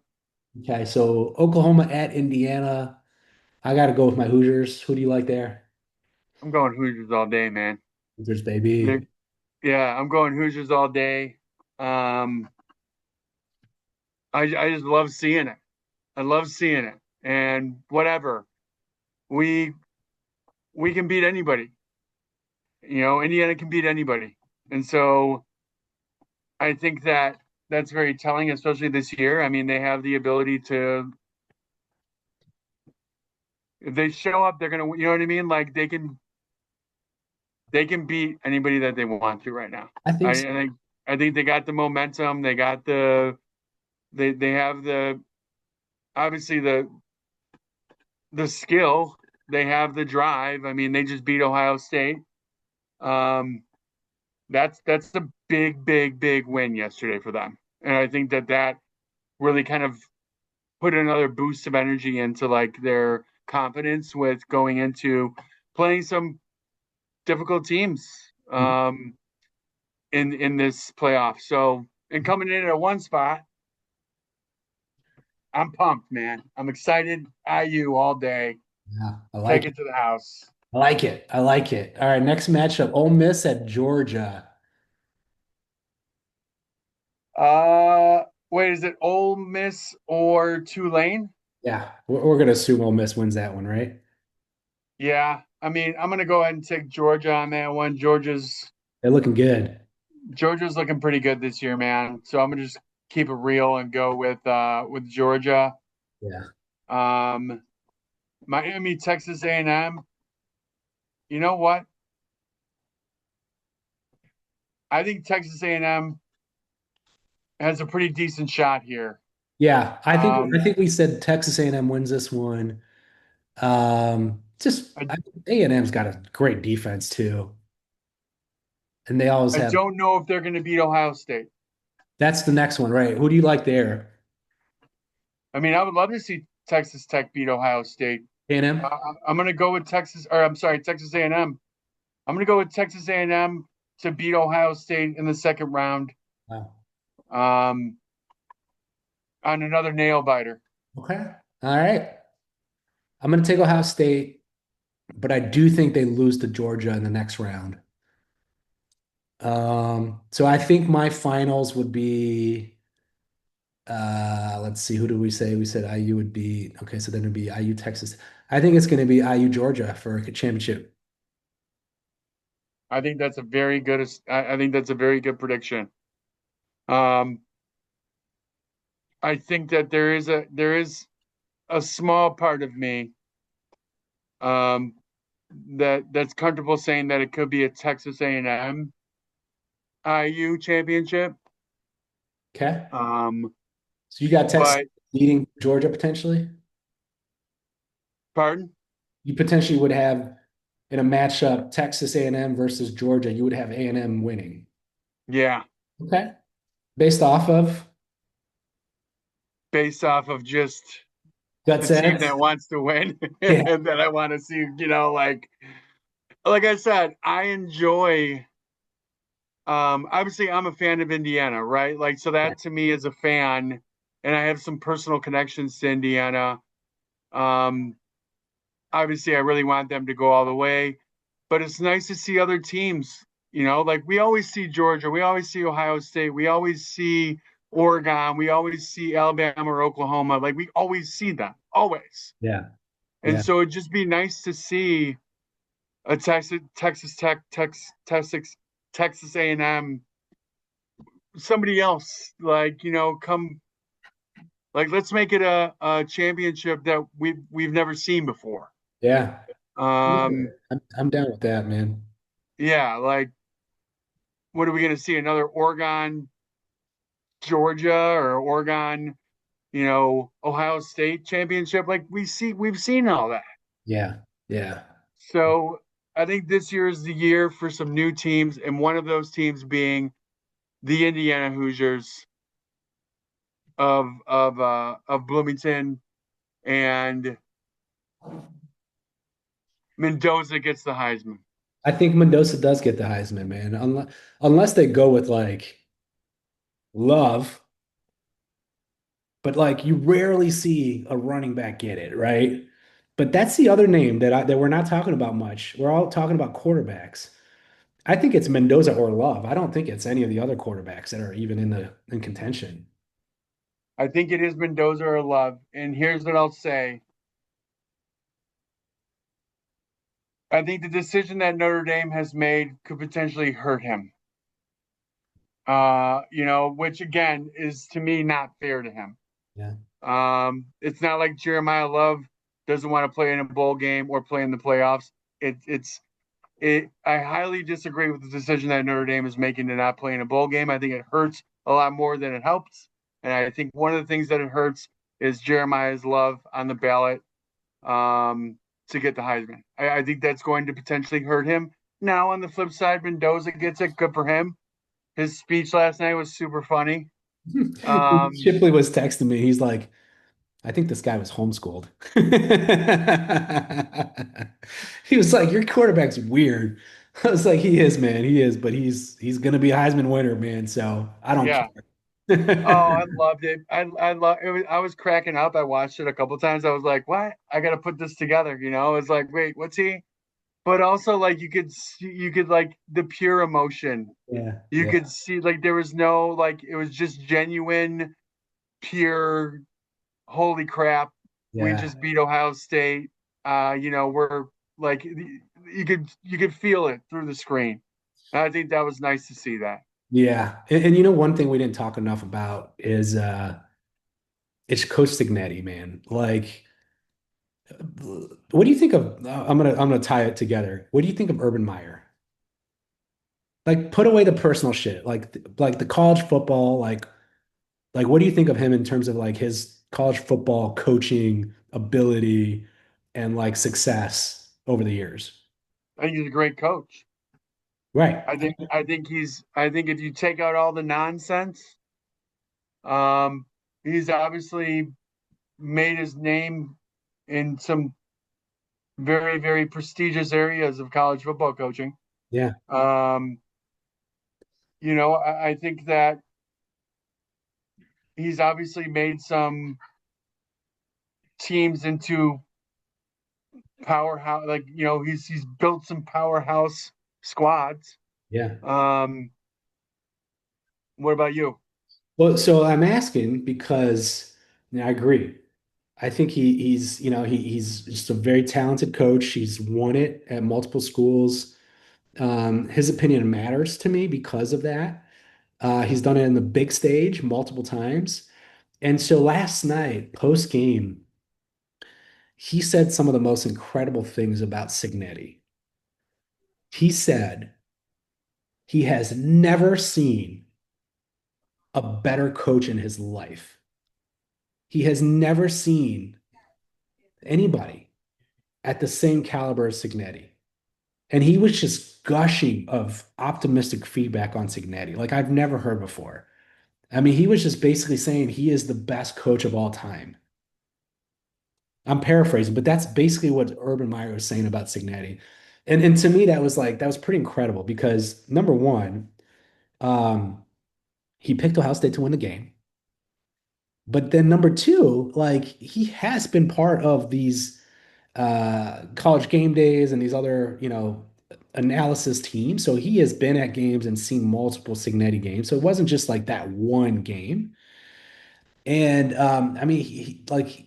Okay, so Oklahoma at Indiana. I got to go with my Hoosiers. Who do you like there? I'm going Hoosiers all day, man. Hoosiers, baby. Yeah, I'm going Hoosiers all day. Um, I just love seeing it. I love seeing it, and whatever we we can beat anybody. Indiana can beat anybody, and so I think that that's very telling, especially this year. I mean, they have the ability to. If they show up, they're gonna, you know what I mean? Like they can beat anybody that they want to right now. I think so. I think they got the momentum. They got they have the obviously the skill. They have the drive. I mean, they just beat Ohio State. Um, that's a big win yesterday for them, and I think that that really kind of put another boost of energy into like their confidence with going into playing some difficult teams in this playoff. So and coming in at one spot, I'm pumped, man. I'm excited. IU all day. Yeah, I Take like it. it to the house. I like it. I like it. All right, next matchup, Ole Miss at Georgia. Wait, is it Ole Miss or Tulane? Yeah, we're gonna assume Ole Miss wins that one, right? Yeah, I mean, I'm gonna go ahead and take Georgia on that one. They're looking good. Georgia's looking pretty good this year, man. So I'm gonna just keep it real and go with Georgia. Yeah. Um, Miami, Texas A&M. You know what? I think Texas A&M has a pretty decent shot here. Yeah, I Um, think we said Texas A&M wins this one. Just I A&M's got a great defense too, and they always I have. don't know if they're going to beat Ohio State. That's the next one, right? Who do you like there? I mean, I would love to see Texas Tech beat Ohio State. A&M? I'm going to go with Texas, or I'm sorry, Texas A&M. I'm going to go with Texas A&M to beat Ohio State in the second round Wow. um, on another nail biter. Okay. All right. I'm gonna take Ohio State, but I do think they lose to Georgia in the next round. So I think my finals would be let's see, who do we say? We said IU would be okay, so then it'd be IU Texas. I think it's gonna be IU Georgia for a championship. I think that's a very good. I think that's a very good prediction. Um, I think that there is a small part of me um, that's comfortable saying that it could be a Texas A&M IU championship. Okay. Um, So you got Texas but beating Georgia potentially? pardon? You potentially would have in a matchup Texas A&M versus Georgia, you would have A&M winning. Yeah, Okay. Based off of based off of just gut the team sense. that wants to win Yeah. and that I want to see. Like I said, I enjoy. Obviously, I'm a fan of Indiana, right? Like, so Yeah. that to me is a fan, and I have some personal connections to Indiana. Um, Obviously, I really want them to go all the way, but it's nice to see other teams. Like we always see Georgia, we always see Ohio State, we always see Oregon, we always see Alabama or Oklahoma. Like we always see them, always. Yeah. And Yeah. so it'd just be nice to see a Texas Tech, Texas A&M, somebody else, like come like let's make it a championship that we've never seen before. Yeah. Um, I'm down with that, man. yeah, like what are we going to see? Another Oregon, Georgia, or Oregon, Ohio State championship? Like we've seen all that. Yeah. Yeah. So I think this year is the year for some new teams, and one of those teams being the Indiana Hoosiers of Bloomington, and Mendoza gets the Heisman. I think Mendoza does get the Heisman, man. Unless they go with like Love, but like you rarely see a running back get it, right? But that's the other name that we're not talking about much. We're all talking about quarterbacks. I think it's Mendoza or Love. I don't think it's any of the other quarterbacks that are even in contention. I think it is Mendoza or Love, and here's what I'll say: I think the decision that Notre Dame has made could potentially hurt him. Which again is to me not fair to him. Yeah. It's not like Jeremiah Love doesn't want to play in a bowl game or play in the playoffs. It. I highly disagree with the decision that Notre Dame is making to not play in a bowl game. I think it hurts a lot more than it helps, and I think one of the things that it hurts is Jeremiah's Love on the ballot um, to get the Heisman. I think that's going to potentially hurt him. Now, on the flip side, Mendoza gets it. Good for him. His speech last night was super funny. Um, Shipley was texting me. He's like, I think this guy was homeschooled. He was like, your quarterback's weird. I was like, he is, man. He is, but he's gonna be a Heisman winner, man. So I don't yeah. Oh, I care. loved it. I love it. I was cracking up. I watched it a couple times. I was like, "What? I got to put this together." I was like, "Wait, what's he?" But also, like, you could like the pure emotion. Yeah, You yeah, could see like there was no like it was just genuine, pure. Holy crap! We yeah, just beat Ohio State. We're like you could feel it through the screen. And I think that was nice to see that. yeah. And one thing we didn't talk enough about is it's Coach Signetti, man. Like, what do you think of? I'm gonna tie it together. What do you think of Urban Meyer? Like, put away the personal shit, like the college football, like what do you think of him in terms of like his college football coaching ability and like success over the years? I think he's a great coach. Right. I think if you take out all the nonsense, um, he's obviously made his name in some very, very prestigious areas of college football coaching. Yeah. Um, I think that he's obviously made some teams into powerhouse, like he's built some powerhouse squads. Yeah. Um, what about you? Well, so I'm asking because I agree. I think he's just a very talented coach. He's won it at multiple schools. His opinion matters to me because of that. He's done it in the big stage multiple times. And so last night, post game, he said some of the most incredible things about Signetti. He said he has never seen a better coach in his life. He has never seen anybody at the same caliber as Signetti. And he was just gushing of optimistic feedback on Signetti, like I've never heard before. I mean, he was just basically saying he is the best coach of all time. I'm paraphrasing, but that's basically what Urban Meyer was saying about Signetti. And to me, that was pretty incredible because number one, um, he picked Ohio State to win the game. But then number two, like he has been part of these college game days and these other, analysis teams. So he has been at games and seen multiple Signetti games. So it wasn't just like that one game. And I mean, like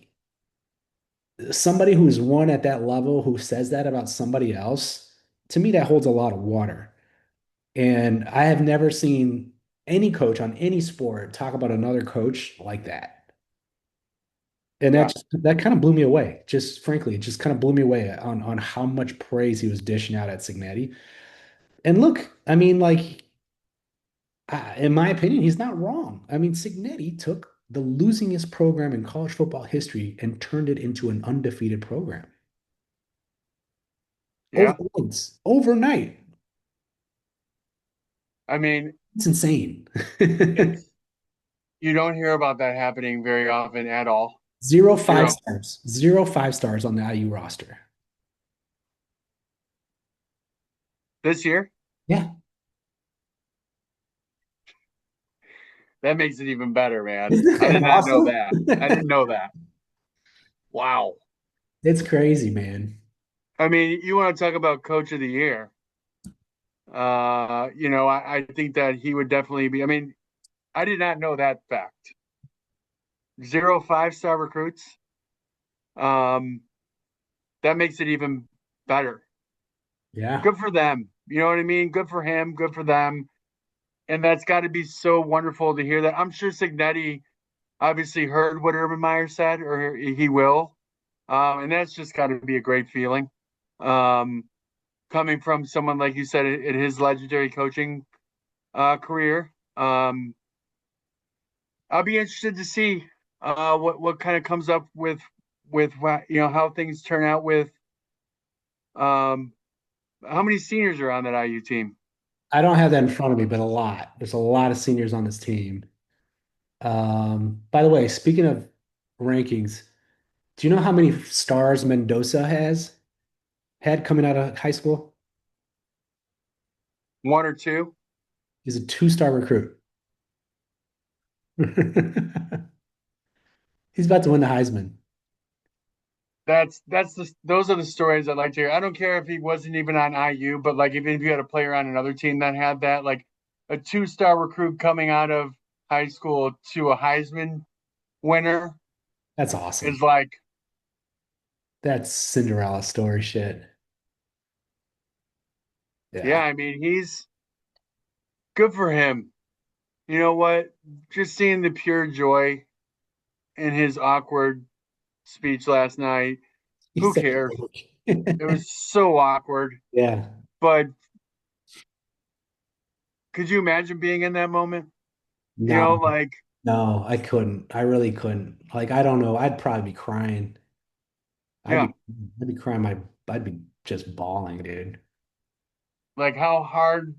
somebody who's won at that level who says that about somebody else, to me, that holds a lot of water. And I have never seen any coach on any sport talk about another coach like that. And Yeah, that kind of blew me away. Just frankly, it just kind of blew me away on how much praise he was dishing out at Signetti. And look, I mean, like, in my opinion, he's not wrong. I mean, Signetti took the losingest program in college football history and turned it into an undefeated program yeah. overnight. Overnight. I mean, It's insane. it's you don't hear about that happening very often at all. Zero five Zero stars. Zero 5 stars on the IU roster. this year. Yeah. That makes it even better, man. Isn't I that did not know awesome? that. I didn't know that. Wow. It's crazy, man. I mean, you want to talk about coach of the year? I think that he would definitely be. I mean, I did not know that fact. Zero 5-star recruits. Um, that makes it even better. Yeah. Good for them. You know what I mean? Good for him. Good for them. And that's got to be so wonderful to hear that. I'm sure Signetti obviously heard what Urban Meyer said, or he will. And that's just got to be a great feeling. Um, Coming from someone like you said in his legendary coaching career. I'll be interested to see what kind of comes up with what, how things turn out with um, how many seniors are on that IU team? I don't have that in front of me, but a lot. There's a lot of seniors on this team. By the way, speaking of rankings, do you know how many stars Mendoza had coming out of high school? One or two? He's a two-star recruit. He's about to win the Heisman. Those are the stories I'd like to hear. I don't care if he wasn't even on IU, but like even if you had a player on another team that had that, like a two-star recruit coming out of high school to a Heisman winner That's is awesome. like, That's Cinderella story shit. yeah, Yeah. I mean, he's good for him. You know what? Just seeing the pure joy in his awkward speech last night. He's Who such a cares? dork. It was so awkward. Yeah. But could you imagine being in that moment? No, Like, no, I couldn't. I really couldn't. Like, I don't know. I'd probably be crying. I'd yeah, be, I'd be crying I'd be just bawling, dude. like how hard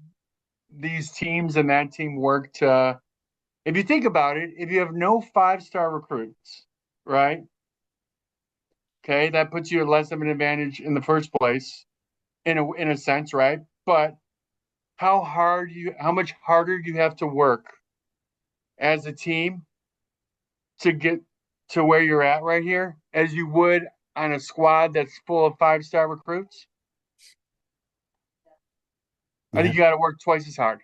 these teams and that team work to, if you think about it, if you have no five-star recruits, right? Okay, that puts you at less of an advantage in the first place, in a sense, right? But how much harder you have to work as a team to get to where you're at right here as you would on a squad that's full of five-star recruits. I Yeah. think you got to work twice as hard.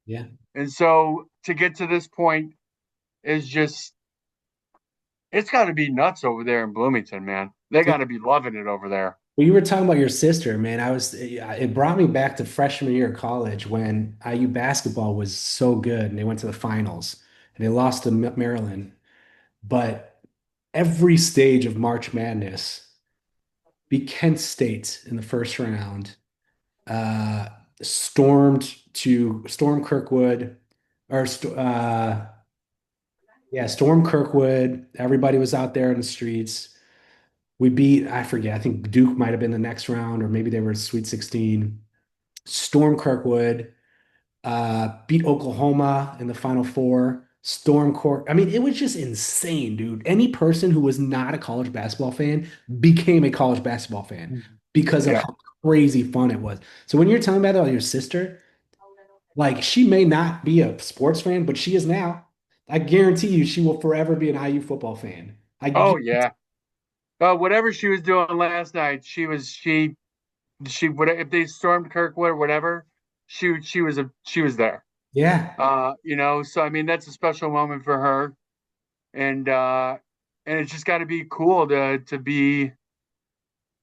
Yeah. And so to get to this point is just, it's got to be nuts over there in Bloomington, man. They got to be loving it over there. Well, you were talking about your sister, man. It brought me back to freshman year of college when IU basketball was so good and they went to the finals and they lost to Maryland. But every stage of March Madness beat Kent State in the first round, uh, storm Kirkwood, or yeah, storm Kirkwood. Everybody was out there in the streets. We beat, I forget, I think Duke might have been the next round, or maybe they were Sweet 16. Storm Kirkwood, beat Oklahoma in the Final Four. Storm Court. I mean, it was just insane, dude. Any person who was not a college basketball fan became a college basketball fan because of Yeah. how crazy fun it was. So when you're telling me about your sister, like she may not be a sports fan, but she is now. I guarantee you she will forever be an IU football fan. Oh yeah. Whatever she was doing last night, she would, if they stormed Kirkwood or whatever, she was there. Yeah. So I mean that's a special moment for her, and it's just got to be cool to be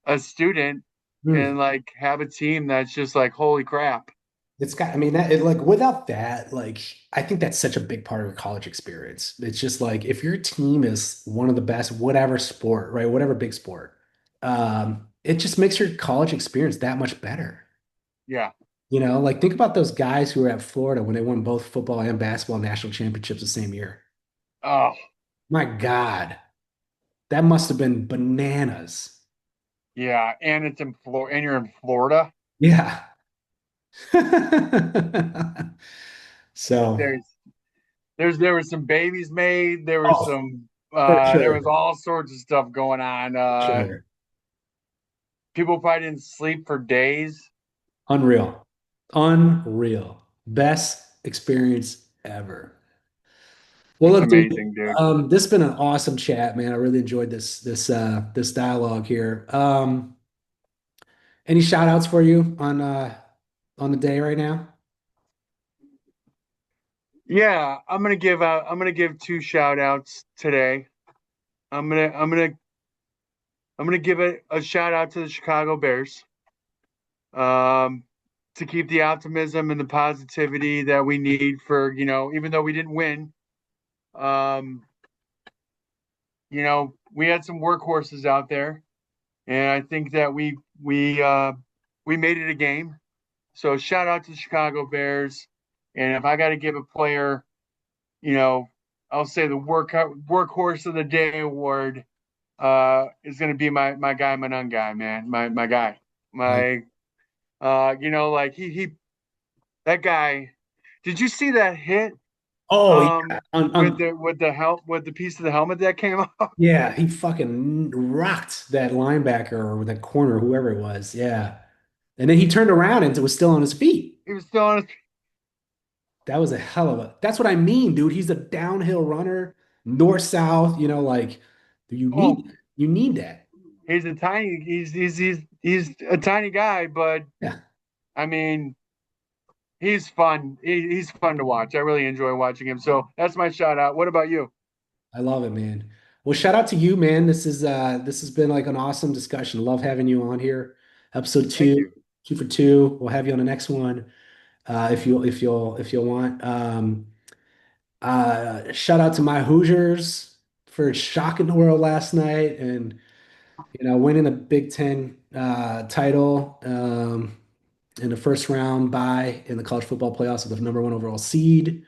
a student Hmm. and like have a team that's just like holy crap. It's got, I mean, like without that, like I think that's such a big part of your college experience. It's just like if your team is one of the best, whatever sport, right? Whatever big sport, it just makes your college experience that much better. Yeah. Like think about those guys who were at Florida when they won both football and basketball national championships the same year. Oh My God, that must have been bananas. yeah, and it's in Florida, and you're in Florida. Yeah. So, There's there was some babies made. There was oh, some for there was sure. all sorts of stuff going on. Sure. People probably didn't sleep for days. Unreal. Unreal. Best experience ever. Well, It's look, dude, amazing, dude. this has been an awesome chat, man. I really enjoyed this dialogue here. Any shout outs for you on the day right now? Yeah, I'm gonna give two shout outs today. I'm gonna I'm gonna I'm gonna give a shout out to the Chicago Bears. Um to keep the optimism and the positivity that we need for, even though we didn't win, um, we had some workhorses out there, and I think that we made it a game. So shout out to the Chicago Bears. And if I got to give a player, you know, I'll say the workhorse of the day award is going to be my guy, my nun guy, man, my guy, Like, my like he that guy. Did you see that hit oh yeah, with the piece of the helmet that came off? yeah, he fucking rocked that linebacker or that corner, whoever it was. Yeah. And then he turned around and it was still on his feet. He was still on his. That was a hell of a, that's what I mean, dude. He's a downhill runner, north south, like Oh, you need that. he's a tiny guy, but Yeah, I mean he's fun. He's fun to watch. I really enjoy watching him. So that's my shout out. What about you? I love it, man. Well, shout out to you, man. This has been like an awesome discussion. Love having you on here. Episode Thank two, you. 2 for 2. We'll have you on the next one. If you'll want. Shout out to my Hoosiers for shocking the world last night and winning the Big Ten title in the first round bye in the college football playoffs with the number one overall seed.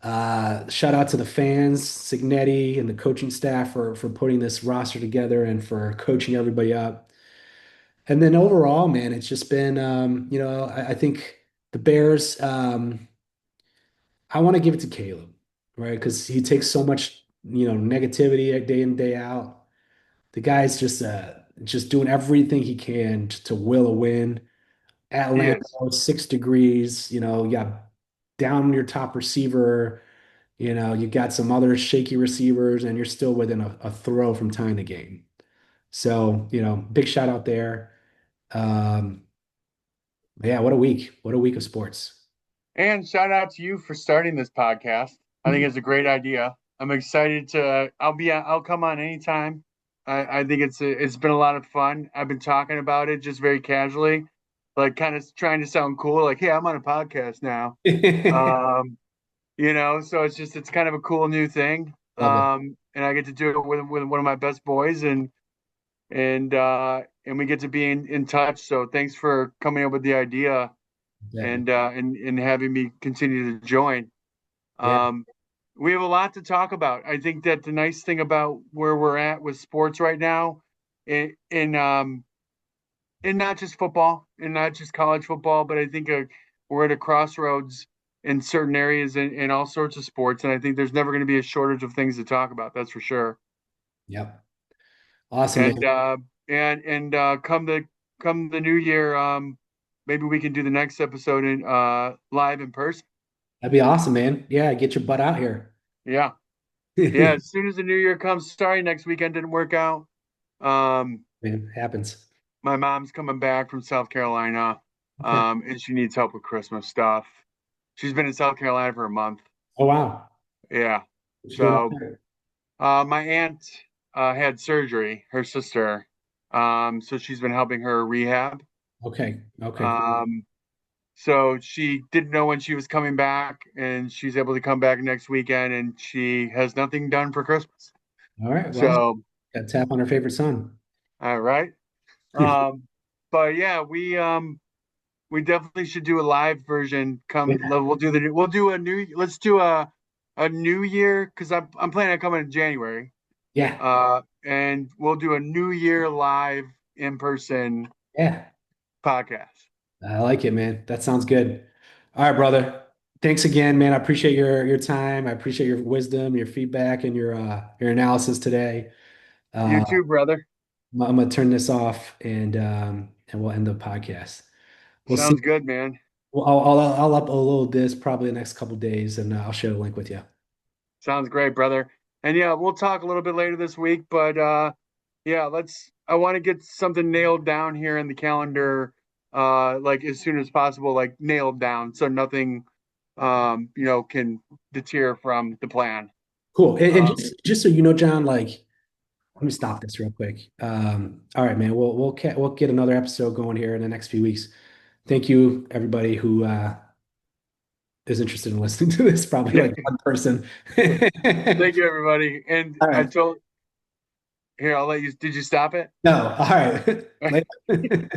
Shout out to the fans, Signetti, and the coaching staff for putting this roster together and for coaching everybody up. And then overall, man, it's just been I think the Bears. I want to give it to Caleb, right? Because he takes so much negativity day in day out. The guy's just doing everything he can to will a win. He Atlanta, is. 6 degrees. You got down your top receiver. You got some other shaky receivers, and you're still within a throw from tying the game. So, big shout out there. Um, yeah, what a week. What a week of sports. And shout out to you for starting this podcast. I think it's a great idea. I'm excited to. I'll come on anytime. I think it's been a lot of fun. I've been talking about it just very casually, like kind of trying to sound cool. Like, hey, I'm on a podcast now. Um, so it's kind of a cool new thing. Love it. And I get to do it with one of my best boys, and we get to be in touch. So thanks for coming up with the idea Exactly. and having me continue to join. Yeah. Um, we have a lot to talk about. I think that the nice thing about where we're at with sports right now, in not just football, and not just college football, but I think we're at a crossroads in certain areas in all sorts of sports, and I think there's never going to be a shortage of things to talk about. That's for sure. Yep. Awesome, And man. uh, and come the new year, maybe we can do the next episode in live in person. That'd be awesome, man. Yeah, get your butt out here. Yeah. Yeah, as soon as the new year comes, sorry, next weekend didn't work out. Um, Man, happens. my mom's coming back from South Carolina, Okay. and she needs help with Christmas stuff. She's been in South Carolina for a month. Oh, wow. Yeah. What you doing out So, there? my aunt had surgery, her sister. So she's been helping her rehab. Okay. Okay. Cool. Um, so she didn't know when she was coming back, and she's able to come back next weekend, and she has nothing done for Christmas. All right. Well, So, got to tap on our favorite son. all right. Um, but yeah, we definitely should do a live version. Yeah. We'll do a new let's do a new year because I'm planning on coming in January. Yeah. And we'll do a new year live in person Yeah. podcast. I like it, man. That sounds good. All right, brother. Thanks again, man. I appreciate your time. I appreciate your wisdom, your feedback, and your analysis today. You Uh, too, brother. I'm gonna turn this off and we'll end the podcast. We'll see. Sounds good, man. Well, I'll upload this probably the next couple days, and I'll share the link with you. Sounds great, brother. And yeah, we'll talk a little bit later this week, but yeah, I want to get something nailed down here in the calendar like as soon as possible, like nailed down so nothing can deter from the plan. Cool. And Um, just so you know, John, like, let me stop this real quick. All right, man. We'll get another episode going here in the next few weeks. Thank you, everybody who is interested in listening to this. Probably yeah. like one person. Thank you, everybody. And All I right. told Here, I'll let you. Did you stop it? No. All right. Later.